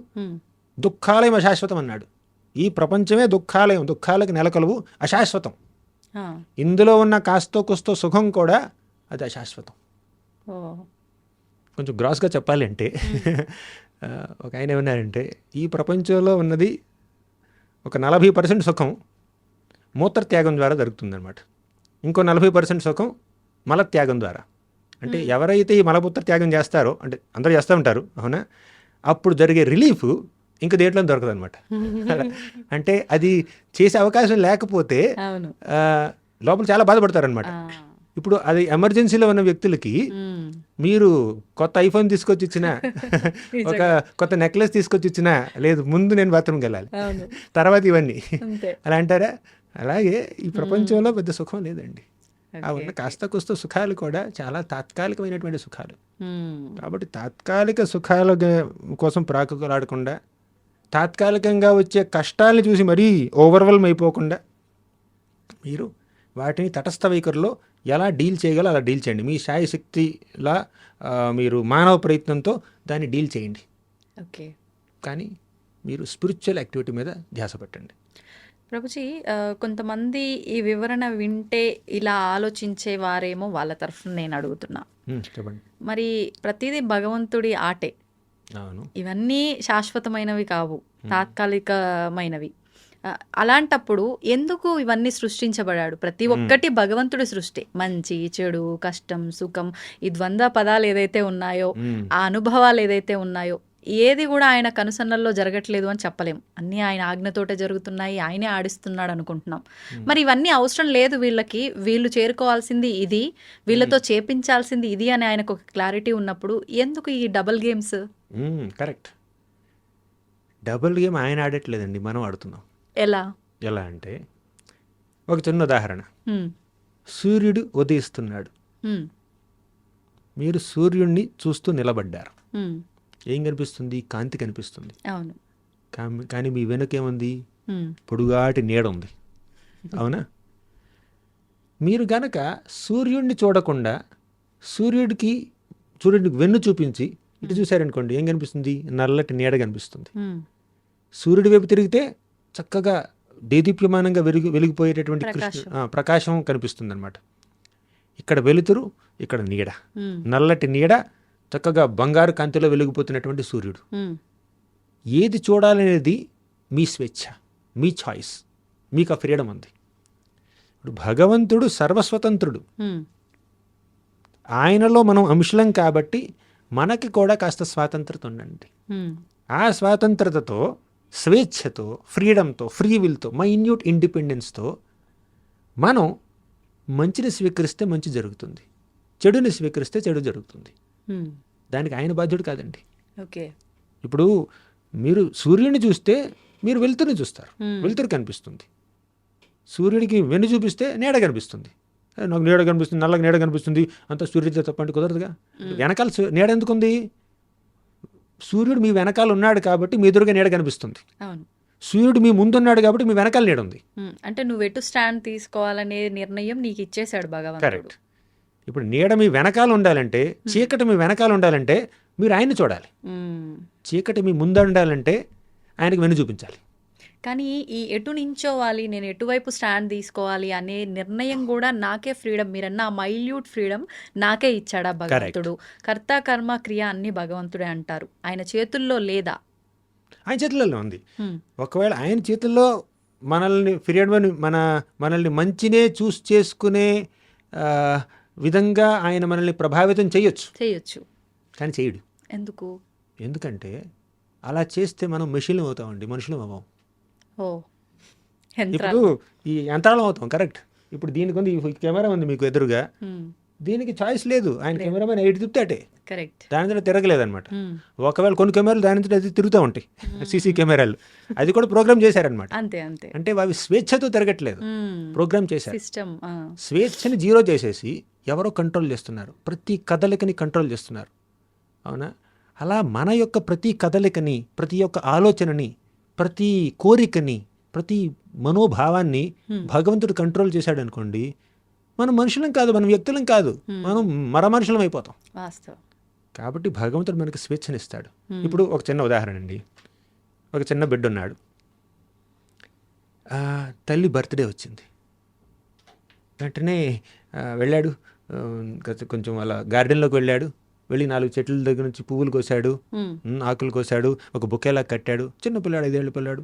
దుఃఖాలయం అశాశ్వతం అన్నాడు. ఈ ప్రపంచమే దుఃఖాలయం, దుఃఖాలకు నెలకొలువు, అశాశ్వతం. ఇందులో ఉన్న కాస్తో కుస్తో సుఖం కూడా అది అశాశ్వతం. కొంచెం గ్రాస్గా చెప్పాలి అంటే ఒక ఆయన ఏమన్నారంటే ఈ ప్రపంచంలో ఉన్నది ఒక 40% సుఖం మూత్రత్యాగం ద్వారా జరుగుతుందన్నమాట. ఇంకో 40% సుఖం మలత్యాగం ద్వారా. అంటే ఎవరైతే ఈ మలమూత్ర త్యాగం చేస్తారో, అంటే అందరూ చేస్తూ ఉంటారు అవునా, అప్పుడు జరిగే రిలీఫ్ ఇంకా దేంట్లో దొరకదు అనమాట. అంటే అది చేసే అవకాశం లేకపోతే లోపల చాలా బాధపడతారనమాట. ఇప్పుడు అది ఎమర్జెన్సీలో ఉన్న వ్యక్తులకి మీరు కొత్త ఐఫోన్ తీసుకొచ్చి ఇచ్చినా, ఒక కొత్త నెక్లెస్ తీసుకొచ్చి ఇచ్చినా, లేదు ముందు నేను బాత్రూమ్కి వెళ్ళాలి తర్వాత ఇవన్నీ అలా అంటారా? అలాగే ఈ ప్రపంచంలో పెద్ద సుఖం లేదండి. అవును, కాస్త కుస్త సుఖాలు కూడా చాలా తాత్కాలికమైనటువంటి సుఖాలు. కాబట్టి తాత్కాలిక సుఖాల కోసం ప్రాకులాడకుండా, తాత్కాలికంగా వచ్చే కష్టాలను చూసి మరీ ఓవర్వెల్మ్ అయిపోకుండా మీరు వాటిని తటస్థ వైఖరిలో ఎలా డీల్ చేయగలో అలా డీల్ చేయండి. మీ శాయశక్తిలా మీరు మానవ ప్రయత్నంతో దాన్ని డీల్ చేయండి. ఓకే, కానీ మీరు స్పిరిచువల్ యాక్టివిటీ మీద ధ్యాస పెట్టండి. ప్రభుజీ, కొంతమంది ఈ వివరణ వింటే ఇలా ఆలోచించే వారేమో వాళ్ళ తరఫున నేను అడుగుతున్నా. చెప్పండి. మరి ప్రతిదీ భగవంతుడి ఆటే, అవును, ఇవన్నీ శాశ్వతమైనవి కావు, తాత్కాలికమైనవి. అలాంటప్పుడు ఎందుకు ఇవన్నీ సృష్టించబడాడు? ప్రతి ఒక్కటి భగవంతుడి సృష్టి. మంచి, చెడు, కష్టం, సుఖం, ఈ ద్వంద్వ పదాలు ఏదైతే ఉన్నాయో, ఆ అనుభవాలు ఏదైతే ఉన్నాయో, ఏది కూడా ఆయన కనుసన్నల్లో జరగట్లేదు అని చెప్పలేం. అన్నీ ఆయన ఆజ్ఞతోటే జరుగుతున్నాయి, ఆయనే ఆడిస్తున్నాడు అనుకుంటున్నాం. మరి ఇవన్నీ అవసరం లేదు వీళ్ళకి, వీళ్ళు చేరుకోవాల్సింది ఇది, వీళ్ళతో చేపించాల్సింది ఇది అని ఆయనకు ఒక క్లారిటీ ఉన్నప్పుడు ఎందుకు ఈ double games? Correct. Double game ఆయన ఆడట్లేదండి, మనం ఆడుతున్నాం. ఎలా అంటే ఒక చిన్న ఉదాహరణ. సూర్యుడు ఉదయిస్తున్నాడు, మీరు సూర్యుడిని చూస్తూ నిలబడ్డారు. ఏం కనిపిస్తుంది? కాంతి కనిపిస్తుంది. కానీ మీ వెనుకేముంది? పొడుగాటి నీడ ఉంది. అవునా? మీరు గనక సూర్యుడిని చూడకుండా సూర్యుడికి వెన్ను చూపించి ఇటు చూశారనుకోండి, ఏం కనిపిస్తుంది? నల్లటి నీడ కనిపిస్తుంది. సూర్యుడి వైపు తిరిగితే చక్కగా దేదీప్యమానంగా వెలిగిపోయేటటువంటి ప్రకాశం కనిపిస్తుంది అనమాట. ఇక్కడ వెలుతురు, ఇక్కడ నీడ, నల్లటి నీడ, చక్కగా బంగారు కాంతిలో వెలిగిపోతున్నటువంటి సూర్యుడు. ఏది చూడాలనేది మీ స్వేచ్ఛ, మీ చాయిస్, మీకు ఆ ఫ్రీడమ్ ఉంది. ఇప్పుడు భగవంతుడు సర్వస్వతంత్రుడు, ఆయనలో మనం అంశలం కాబట్టి మనకి కూడా కాస్త స్వాతంత్రత ఉండండి. ఆ స్వాతంత్రతతో, స్వేచ్ఛతో, ఫ్రీడమ్తో, ఫ్రీ విల్తో, మైన్యూట్ ఇండిపెండెన్స్తో మనం మంచిని స్వీకరిస్తే మంచి జరుగుతుంది, చెడుని స్వీకరిస్తే చెడు జరుగుతుంది. దానికి ఆయన బాధ్యుడు కాదండి. ఓకే, ఇప్పుడు మీరు సూర్యుడిని చూస్తే మీరు వెలుతురుని చూస్తారు, వెలుతురు కనిపిస్తుంది. సూర్యుడికి వెన్ను చూపిస్తే నీడ కనిపిస్తుంది. నాకు నీడ కనిపిస్తుంది, నల్లగా నీడ కనిపిస్తుంది, అంత సూర్యుడితో తప్పండి కుదరదుగా. వెనకాల నీడ ఎందుకుంది? సూర్యుడు మీ వెనకాల ఉన్నాడు కాబట్టి మీ ఎదురుగా నీడ కనిపిస్తుంది. సూర్యుడు మీ ముందున్నాడు కాబట్టి మీ వెనకాల నీడ ఉంది. అంటే నువ్వు ఎటు స్టాండ్ తీసుకోవాలనే నిర్ణయం నీకు ఇచ్చేశాడు భగవంతుడు. కరెక్ట్. ఇప్పుడు నీడ మీ వెనకాల ఉండాలంటే, చీకటి మీ వెనకాల ఉండాలంటే మీరు ఆయన్ని చూడాలి. చీకటి మీ ముందు ఉండాలంటే ఆయనకి వెన్ను చూపించాలి. కానీ ఈ ఎటు నించోవాలి, నేను ఎటువైపు స్టాండ్ తీసుకోవాలి అనే నిర్ణయం కూడా నాకే ఫ్రీడమ్, మీరన్న ఆ మైల్యూట్ ఫ్రీడమ్ నాకే ఇచ్చాడా భగవంతుడు? కర్త కర్మ క్రియ అన్ని భగవంతుడే అంటారు, ఆయన చేతుల్లో లేదా? ఆయన చేతుల్లో ఉంది. ఒకవేళ ఆయన చేతుల్లో మనల్ని ఫ్రీడమ్, మనల్ని మంచినే చూస్ చేసుకునే విధంగా ఆయన మనల్ని ప్రభావితం చేయొచ్చు, కానీ చేయడు. ఎందుకంటే అలా చేస్తే మనం మెషిన్లు అవుతామండి, మనుషులు అవ్వం. ఇప్పుడు ఈ యంత్రాలం అవుతాం. కరెక్ట్. ఇప్పుడు దీనికి ఉంది, కెమెరా ఉంది మీకు ఎదురుగా, దీనికి చాయిస్ లేదు. ఆయన కెమెరామెన్ ఎయిట్ తిప్పితే అటే, కరెక్ట్. దాని ద్వారా తిరగలేదన్నమాట. ఒకవేళ కొన్ని కెమెరాలు దాని ద్వారా అది తిరుగుతూ ఉంటాయి, సీసీ కెమెరాలు, అది కూడా ప్రోగ్రామ్ చేశారనమాట. అంతే అంతే. అంటే అవి స్వేచ్ఛతో తిరగట్లేదు, ప్రోగ్రామ్ చేశారు. సిస్టమ్. స్వేచ్ఛని జీరో చేసేసి ఎవరో కంట్రోల్ చేస్తున్నారు, ప్రతి కదలికని కంట్రోల్ చేస్తున్నారు. అవునా? అలా మన యొక్క ప్రతి కదలికని, ప్రతి ఒక్క ఆలోచనని, ప్రతి కోరికని, ప్రతి మనోభావాన్ని భగవంతుడు కంట్రోల్ చేశాడు అనుకోండి, మనం మనుషులం కాదు, మనం వ్యక్తులం కాదు, మనం మనుషులం అయిపోతాం. వాస్తవం. కాబట్టి భగవంతుడు మనకి స్వేచ్ఛనిస్తాడు. ఇప్పుడు ఒక చిన్న ఉదాహరణ అండి. ఒక చిన్న బిడ్డ ఉన్నాడు, తల్లి బర్త్డే వచ్చింది, వెంటనే వెళ్ళాడు, కొంచెం అలా గార్డెన్లోకి వెళ్ళాడు, వెళ్ళి 4 చెట్ల దగ్గర నుంచి పువ్వులు కోసాడు, ఆకులు కోసాడు, ఒక బొకేలా కట్టాడు. చిన్న పిల్లాడు, 5 ఏళ్ళ పిల్లాడు,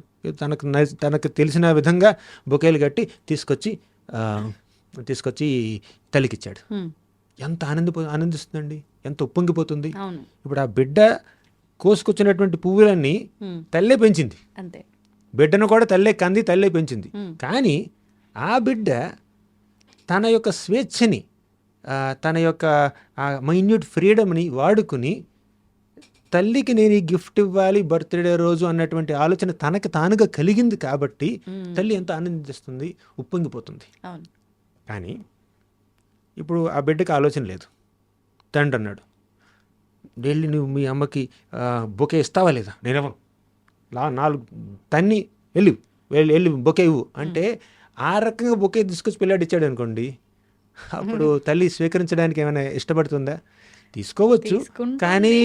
తనకు తెలిసిన విధంగా బొకేలు కట్టి తీసుకొచ్చి తల్లికిచ్చాడు. ఎంత ఆనందిస్తుందండి, ఎంత ఉప్పొంగిపోతుంది. ఇప్పుడు ఆ బిడ్డ కోసుకొచ్చినటువంటి పువ్వులన్నీ తల్లే పెంచింది, అంతే. బిడ్డను కూడా తల్లే కంది, తల్లే పెంచింది. కానీ ఆ బిడ్డ తన యొక్క స్వేచ్ఛని, తన యొక్క మైన్యూట్ ఫ్రీడమ్ని వాడుకుని తల్లికి నేను ఈ గిఫ్ట్ ఇవ్వాలి బర్త్డే రోజు అన్నటువంటి ఆలోచన తనకు తానుగా కలిగింది కాబట్టి తల్లి ఎంత ఆనందిస్తుంది, ఉప్పొంగిపోతుంది. కానీ ఇప్పుడు ఆ బిడ్డకి ఆలోచన లేదు. తండ్రి అన్నాడు, వెళ్ళి నువ్వు మీ అమ్మకి బొకే ఇస్తావా లేదా? నేనెవను, 4 తన్ని వెళ్ళి బొకే ఇవ్వు అంటే, ఆ రకంగా బొకే తీసుకొచ్చి పిల్లాడు ఇచ్చాడు అనుకోండి, అప్పుడు తల్లి స్వీకరించడానికి ఏమైనా ఇష్టపడుతుందా? తీసుకోవచ్చు, కానీ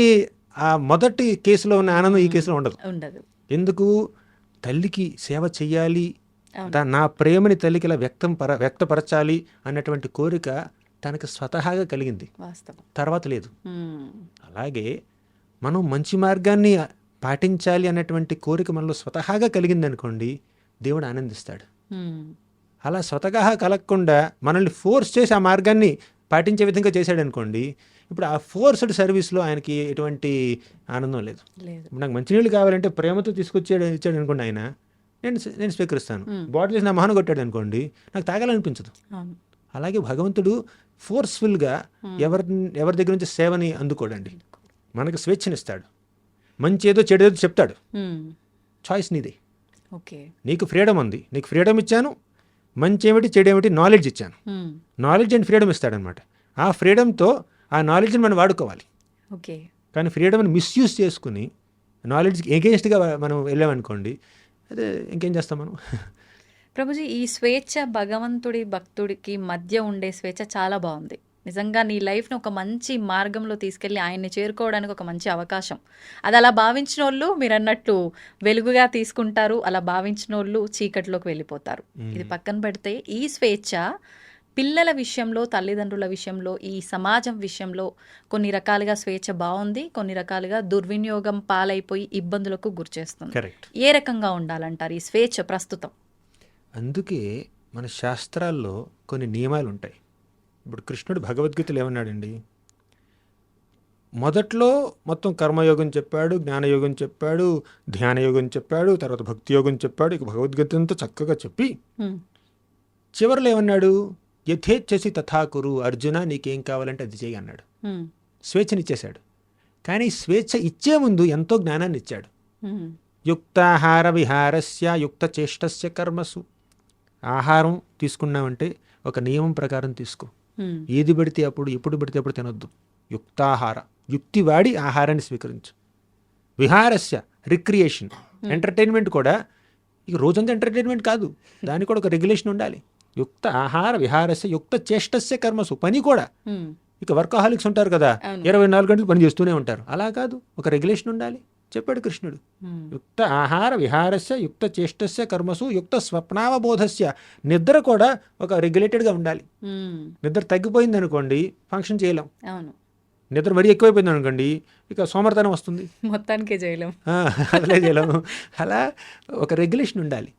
ఆ మొదటి కేసులో ఉన్న ఆనందం ఈ కేసులో ఉండదు. ఎందుకు? తల్లికి సేవ చెయ్యాలి, నా ప్రేమని తల్లికి ఇలా వ్యక్తపరచాలి అన్నటువంటి కోరిక తనకు స్వతహాగా కలిగింది, తర్వాత లేదు. అలాగే మనం మంచి మార్గాన్ని పాటించాలి అన్నటువంటి కోరిక మనలో స్వతహాగా కలిగింది అనుకోండి, దేవుడు ఆనందిస్తాడు. అలా స్వతహాగా కలగకుండా మనల్ని ఫోర్స్ చేసి ఆ మార్గాన్ని పాటించే విధంగా చేశాడు అనుకోండి, ఇప్పుడు ఆ ఫోర్స్డ్ సర్వీస్లో ఆయనకి ఎటువంటి ఆనందం లేదు. నాకు మంచినీళ్ళు కావాలంటే ప్రేమతో ఇచ్చాడు అనుకోండి, ఆయన నేను స్వీకరిస్తాను. బాటిల్ వేసి నా మొహన కొట్టాడు అనుకోండి, నాకు తాగాలనిపించదు. అలాగే భగవంతుడు ఫోర్స్ఫుల్గా ఎవరి దగ్గర నుంచి సేవని అందుకోడండి, మనకు స్వేచ్ఛనిస్తాడు. మంచి ఏదో చెడు ఏదో చెప్తాడు, చాయిస్ నీదే. నీకు ఫ్రీడమ్ ఉంది, నీకు ఫ్రీడమ్ ఇచ్చాను, మంచి ఏమిటి చెడు ఏమిటి నాలెడ్జ్ ఇచ్చాను, నాలెడ్జ్ అండ్ ఫ్రీడమ్ ఇస్తాడనమాట. ఆ ఫ్రీడమ్తో ఆ నాలెడ్జ్ని మనం వాడుకోవాలి. కానీ ఫ్రీడమ్ని మిస్యూజ్ చేసుకుని నాలెడ్జ్కి ఎగెయిన్స్ట్గా మనం వెళ్ళామనుకోండి, అదే ఇంకేం చేస్తాం మనం. ప్రభుజీ, ఈ స్వేచ్ఛ భగవంతుడి భక్తుడికి మధ్య ఉండే స్వేచ్ఛ చాలా బాగుంది. నిజంగా నీ లైఫ్ని ఒక మంచి మార్గంలో తీసుకెళ్ళి ఆయన్ని చేరుకోవడానికి ఒక మంచి అవకాశం. అది అలా భావించిన వాళ్ళు మీరు అన్నట్టు వెలుగుగా తీసుకుంటారు, అలా భావించిన వాళ్ళు చీకటిలోకి వెళ్ళిపోతారు. ఇది పక్కన పెడితే ఈ స్వేచ్ఛ పిల్లల విషయంలో, తల్లిదండ్రుల విషయంలో, ఈ సమాజం విషయంలో కొన్ని రకాలుగా స్వేచ్ఛ బాగుంది, కొన్ని రకాలుగా దుర్వినియోగం పాలైపోయి ఇబ్బందులకు గురిచేస్తుంది. ఏ రకంగా ఉండాలంటారు ఈ స్వేచ్ఛ ప్రస్తుతం? అందుకే మన శాస్త్రాల్లో కొన్ని నియమాలు ఉంటాయి. ఇప్పుడు కృష్ణుడు భగవద్గీతలు ఏమన్నాడండి, మొదట్లో మొత్తం కర్మయోగం చెప్పాడు, జ్ఞానయోగం చెప్పాడు, ధ్యానయోగం చెప్పాడు, తర్వాత భక్తి యోగం చెప్పాడు. ఇక భగవద్గీత అంతా చక్కగా చెప్పి చివరిలో ఏమన్నాడు, యథేచ్ఛసి తథాకురు అర్జున, నీకేం కావాలంటే అది చేయి అన్నాడు. స్వేచ్ఛనిచ్చేశాడు. కానీ స్వేచ్ఛ ఇచ్చే ముందు ఎంతో జ్ఞానాన్ని ఇచ్చాడు. యుక్తాహార విహారస్య యుక్త చేష్టస్య కర్మసు. ఆహారం తీసుకున్నామంటే ఒక నియమం ప్రకారం తీసుకో, ఏది పడితే అప్పుడు ఎప్పుడు పడితే అప్పుడు తినొద్దు. యుక్తాహార, యుక్తి వాడి ఆహారాన్ని స్వీకరించు. విహారస్య, రిక్రియేషన్, ఎంటర్టైన్మెంట్ కూడా ఇక రోజంతా ఎంటర్టైన్మెంట్ కాదు, దానికి కూడా ఒక రెగ్యులేషన్ ఉండాలి. యుక్త ఆహార విహారస్య యుక్త చేష్టస్య కర్మసు. పని కూడా ఇక వర్కహాలిక్స్ ఉంటారు కదా, 24 గంటలు పని చేస్తూనే ఉంటారు, అలా కాదు, ఒక రెగ్యులేషన్ ఉండాలి చెప్పాడు కృష్ణుడు. యుక్త ఆహార విహారస్య యుక్త చేష్టస్య కర్మసు యుక్త స్వప్నావబోధస్య. నిద్ర కూడా ఒక రెగ్యులేటెడ్గా ఉండాలి. నిద్ర తగ్గిపోయింది అనుకోండి ఫంక్షన్ చేయలేం, నిద్ర మరీ ఎక్కువైపోయింది అనుకోండి ఇక సోమర్తనం వస్తుంది, మొత్తానికే చేయలేం, అసలే చేయలేము. అలా ఒక రెగ్యులేషన్ ఉండాలి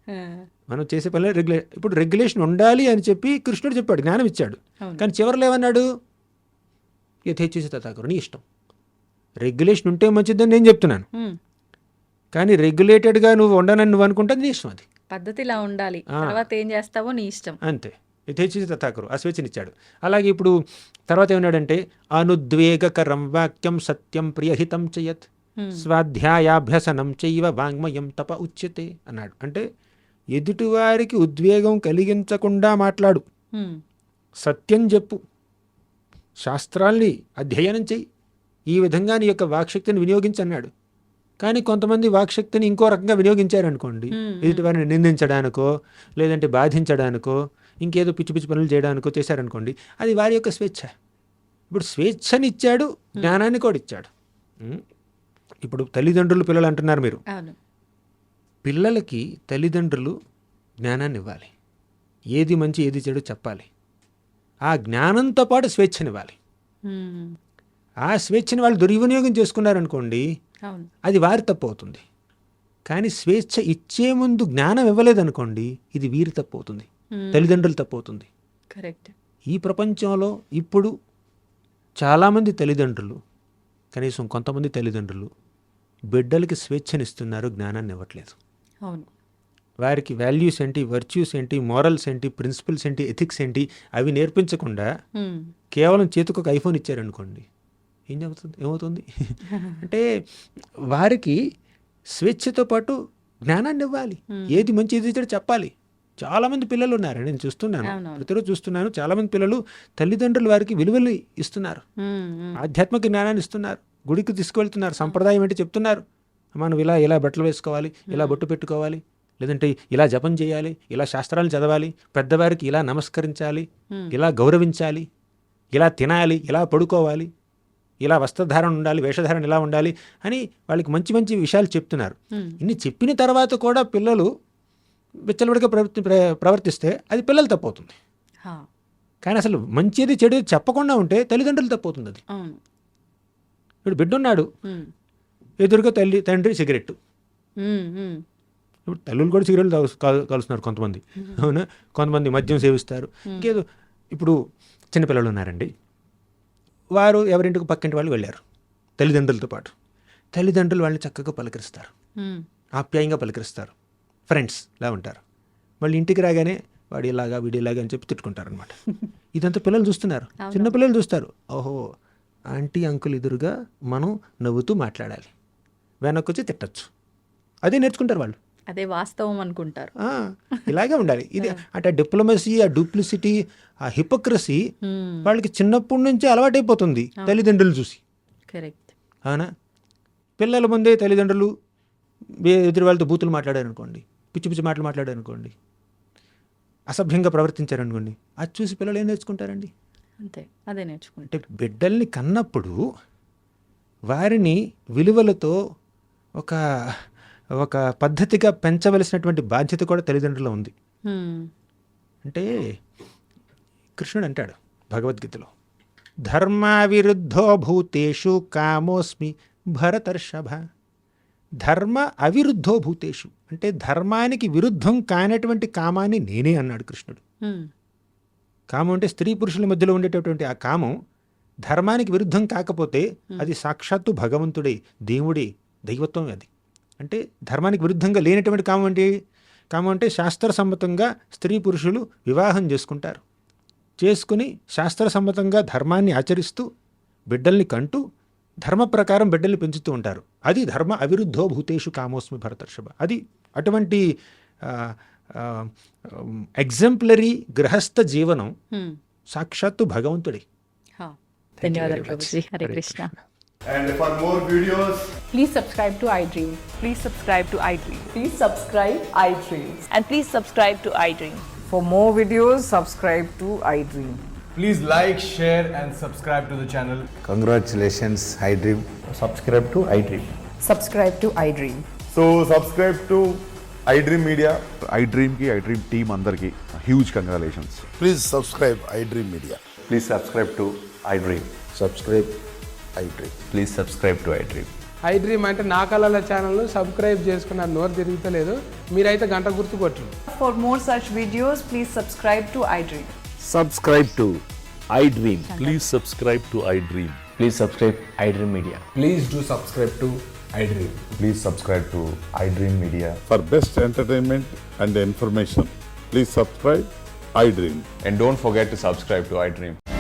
మనం చేసే పనిలో. ఇప్పుడు రెగ్యులేషన్ ఉండాలి అని చెప్పి కృష్ణుడు చెప్పాడు, జ్ఞానం ఇచ్చాడు. కానీ చివరిలో ఏమన్నాడు, యథేచ్ఛసి తథాకురు, నీ ఇష్టం. రెగ్యులేషన్ ఉంటే మంచిదని నేను చెప్తున్నాను, కానీ రెగ్యులేటెడ్గా నువ్వు ఉండనని నువ్వు అనుకుంటే నీ ఇష్టం, అది పద్ధతిలా ఉండాలి, తర్వాత ఏం చేస్తావో నీ ఇష్టం. అంతే. యథేచ్ఛ తథాకరు, ఆ స్వేచ్ఛనిచ్చాడు. అలాగే ఇప్పుడు తర్వాత ఏమన్నాడంటే అనుద్వేగకరం వాక్యం సత్యం ప్రియహితం చేయత్ స్వాధ్యాయాభ్యసనం చైవ వాంగ్మయం తప ఉచ్యతే అన్నాడు. అంటే ఎదుటివారికి ఉద్వేగం కలిగించకుండా మాట్లాడు, సత్యం చెప్పు, శాస్త్రాల్ని అధ్యయనం చెయ్యి, ఈ విధంగా నీ యొక్క వాక్శక్తిని వినియోగించన్నాడు. కానీ కొంతమంది వాక్శక్తిని ఇంకో రకంగా వినియోగించారనుకోండి, ఎదుటివారిని నిందించడానికో లేదంటే బాధించడానికో ఇంకేదో పిచ్చి పిచ్చి పనులు చేయడానికో చేశారనుకోండి, అది వారి యొక్క స్వేచ్ఛ. ఇప్పుడు స్వేచ్ఛనిచ్చాడు, జ్ఞానాన్ని కూడా ఇచ్చాడు. ఇప్పుడు తల్లిదండ్రులు పిల్లలు అంటున్నారు మీరు, పిల్లలకి తల్లిదండ్రులు జ్ఞానాన్ని ఇవ్వాలి, ఏది మంచి ఏది చెడు చెప్పాలి, ఆ జ్ఞానంతో పాటు స్వేచ్ఛనివ్వాలి. ఆ స్వేచ్ఛని వాళ్ళు దుర్వినియోగం చేసుకున్నారనుకోండి, అది వారి తప్పు అవుతుంది. కానీ స్వేచ్ఛ ఇచ్చే ముందు జ్ఞానం ఇవ్వలేదనుకోండి, ఇది వీరి తప్పు అవుతుంది, తల్లిదండ్రులు తప్పు అవుతుంది. కరెక్ట్. ఈ ప్రపంచంలో ఇప్పుడు చాలామంది తల్లిదండ్రులు, కనీసం కొంతమంది తల్లిదండ్రులు బిడ్డలకి స్వేచ్ఛనిస్తున్నారు, జ్ఞానాన్ని ఇవ్వట్లేదు. అవును. వారికి వాల్యూస్ ఏంటి, వర్చ్యూస్ ఏంటి, మోరల్స్ ఏంటి, ప్రిన్సిపల్స్ ఏంటి, ఎథిక్స్ ఏంటి అవి నేర్పించకుండా కేవలం చేతికి ఒక ఐఫోన్ ఇచ్చారనుకోండి, ఏమవుతుంది అంటే వారికి స్వేచ్ఛతో పాటు జ్ఞానాన్ని ఇవ్వాలి, ఏది మంచి ఏది చెడు చెప్పాలి. చాలామంది పిల్లలు ఉన్నారు, నేను చూస్తున్నాను, ప్రతిరోజు చూస్తున్నాను, చాలామంది పిల్లలు తల్లిదండ్రులు వారికి విలువలు ఇస్తున్నారు, ఆధ్యాత్మిక జ్ఞానాన్ని ఇస్తున్నారు, గుడికి తీసుకువెళ్తున్నారు, సంప్రదాయం ఏంటి చెప్తున్నారు, మనం ఇలా బట్టలు వేసుకోవాలి, ఇలా బొట్టు పెట్టుకోవాలి, లేదంటే ఇలా జపం చేయాలి, ఇలా శాస్త్రాలు చదవాలి, పెద్దవారికి ఇలా నమస్కరించాలి, ఇలా గౌరవించాలి, ఇలా తినాలి, ఇలా పడుకోవాలి, ఇలా వస్త్రధారణ ఉండాలి, వేషధారణ ఇలా ఉండాలి అని వాళ్ళకి మంచి మంచి విషయాలు చెప్తున్నారు. ఇన్ని చెప్పిన తర్వాత కూడా పిల్లలు విచ్చలవిడిగా ప్రవర్తిస్తే అది పిల్లలు తప్పవుతుంది. కానీ అసలు మంచిది చెడు చెప్పకుండా ఉంటే తల్లిదండ్రులు తప్పవుతుంది. అది ఇప్పుడు బిడ్డ ఉన్నాడు, ఎదురుగా తండ్రి సిగరెట్టు, ఇప్పుడు తల్లులు కూడా సిగరెట్లు కలుస్తున్నారు కొంతమంది, అవునా, కొంతమంది మద్యం సేవిస్తారు, ఇంకేదో. ఇప్పుడు చిన్నపిల్లలు ఉన్నారండి, వారు ఎవరింటికి పక్కింటి వాళ్ళు వెళ్ళారు తల్లిదండ్రులతో పాటు, తల్లిదండ్రులు వాళ్ళని చక్కగా పలకరిస్తారు, ఆప్యాయంగా పలకరిస్తారు, ఫ్రెండ్స్లా ఉంటారు. వాళ్ళు ఇంటికి రాగానే వాడు ఇలాగా వీడు ఇలాగా అని చెప్పి తిట్టుకుంటారు అనమాట. ఇదంతా పిల్లలు చూస్తున్నారు, చిన్నపిల్లలు చూస్తారు. ఓహో, ఆంటీ అంకుల్ ఎదురుగా మనం నవ్వుతూ మాట్లాడాలి, వెనక్కొచ్చి తిట్టచ్చు, అదే నేర్చుకుంటారు వాళ్ళు, అదే వాస్తవం అనుకుంటారు. ఇలాగే ఉండాలి. ఇది అంటే డిప్లొమసీ, ఆ డూప్లిసిటీ, ఆ హిపోక్రసీ వాళ్ళకి చిన్నప్పటి నుంచే అలవాటైపోతుంది తల్లిదండ్రులు చూసి. కరెక్ట్. అవునా? పిల్లల ముందే తల్లిదండ్రులు ఎదురు వాళ్ళతో బూతులు మాట్లాడారనుకోండి, పిచ్చి పిచ్చి మాటలు మాట్లాడారనుకోండి, అసభ్యంగా ప్రవర్తించారనుకోండి, అది చూసి పిల్లలు ఏం నేర్చుకుంటారండి? అంతే, అదే నేర్చుకుంటారు. అంటే బిడ్డల్ని కన్నప్పుడు వారిని విలువలతో ఒక పద్ధతిగా పెంచవలసినటువంటి బాధ్యత కూడా తల్లిదండ్రులు ఉంది. అంటే కృష్ణుడు అంటాడు భగవద్గీతలో, ధర్మావిరుద్ధో భూతేషు కామోస్మి భరతర్షభ. ధర్మ అవిరుద్ధో భూతేషు అంటే ధర్మానికి విరుద్ధం కానటువంటి కామాన్ని నేనే అన్నాడు కృష్ణుడు. కామం అంటే స్త్రీ పురుషుల మధ్యలో ఉండేటటువంటి ఆ కామం ధర్మానికి విరుద్ధం కాకపోతే అది సాక్షాత్తు భగవంతుడే, దేవుడే, దైవత్వం. అది అంటే ధర్మానికి విరుద్ధంగా లేనటువంటి కామం అంటే శాస్త్రసమ్మతంగా స్త్రీ పురుషులు వివాహం చేసుకుంటారు, చేసుకుని శాస్త్రసమ్మతంగా ధర్మాన్ని ఆచరిస్తూ బిడ్డల్ని కంటూ ధర్మ ప్రకారం బిడ్డల్ని పెంచుతూ ఉంటారు. అది ధర్మ అవిరుద్ధో భూతేషు కామోస్మి భరతర్షభ. అది అటువంటి ఎగ్జాంపులరీ గృహస్థ జీవనం సాక్షాత్తు భగవంతుడే. ధన్యవాదాలు Prabhuji. Hare Krishna. And for more videos, Please subscribe to iDream. Please subscribe to iDream. Please subscribe iDream. And please subscribe to iDream. For more videos, subscribe to iDream. please like, share and subscribe to the channel. Congratulations, iDream. Subscribe to iDream. Subscribe to iDream. So subscribe to iDream Media. iDream ki iDream team అందరికి huge congratulations. Please subscribe iDream Media. Please subscribe to iDream. Subscribe iDream. Please subscribe to iDream. iDream అంటే నా కళల ఛానల్ను సబ్స్క్రైబ్ చేసుకున్నారు, నోరు తిరుగుతలేదు, మీరైతే గంట గుర్తు కొట్టండి. For more such videos, please subscribe to iDream. Subscribe to iDream. Please subscribe to iDream. Please subscribe iDream Media. Please do subscribe to iDream. Please subscribe to iDream Media. For best entertainment and information, please subscribe I Dream. And don't forget to subscribe to iDream.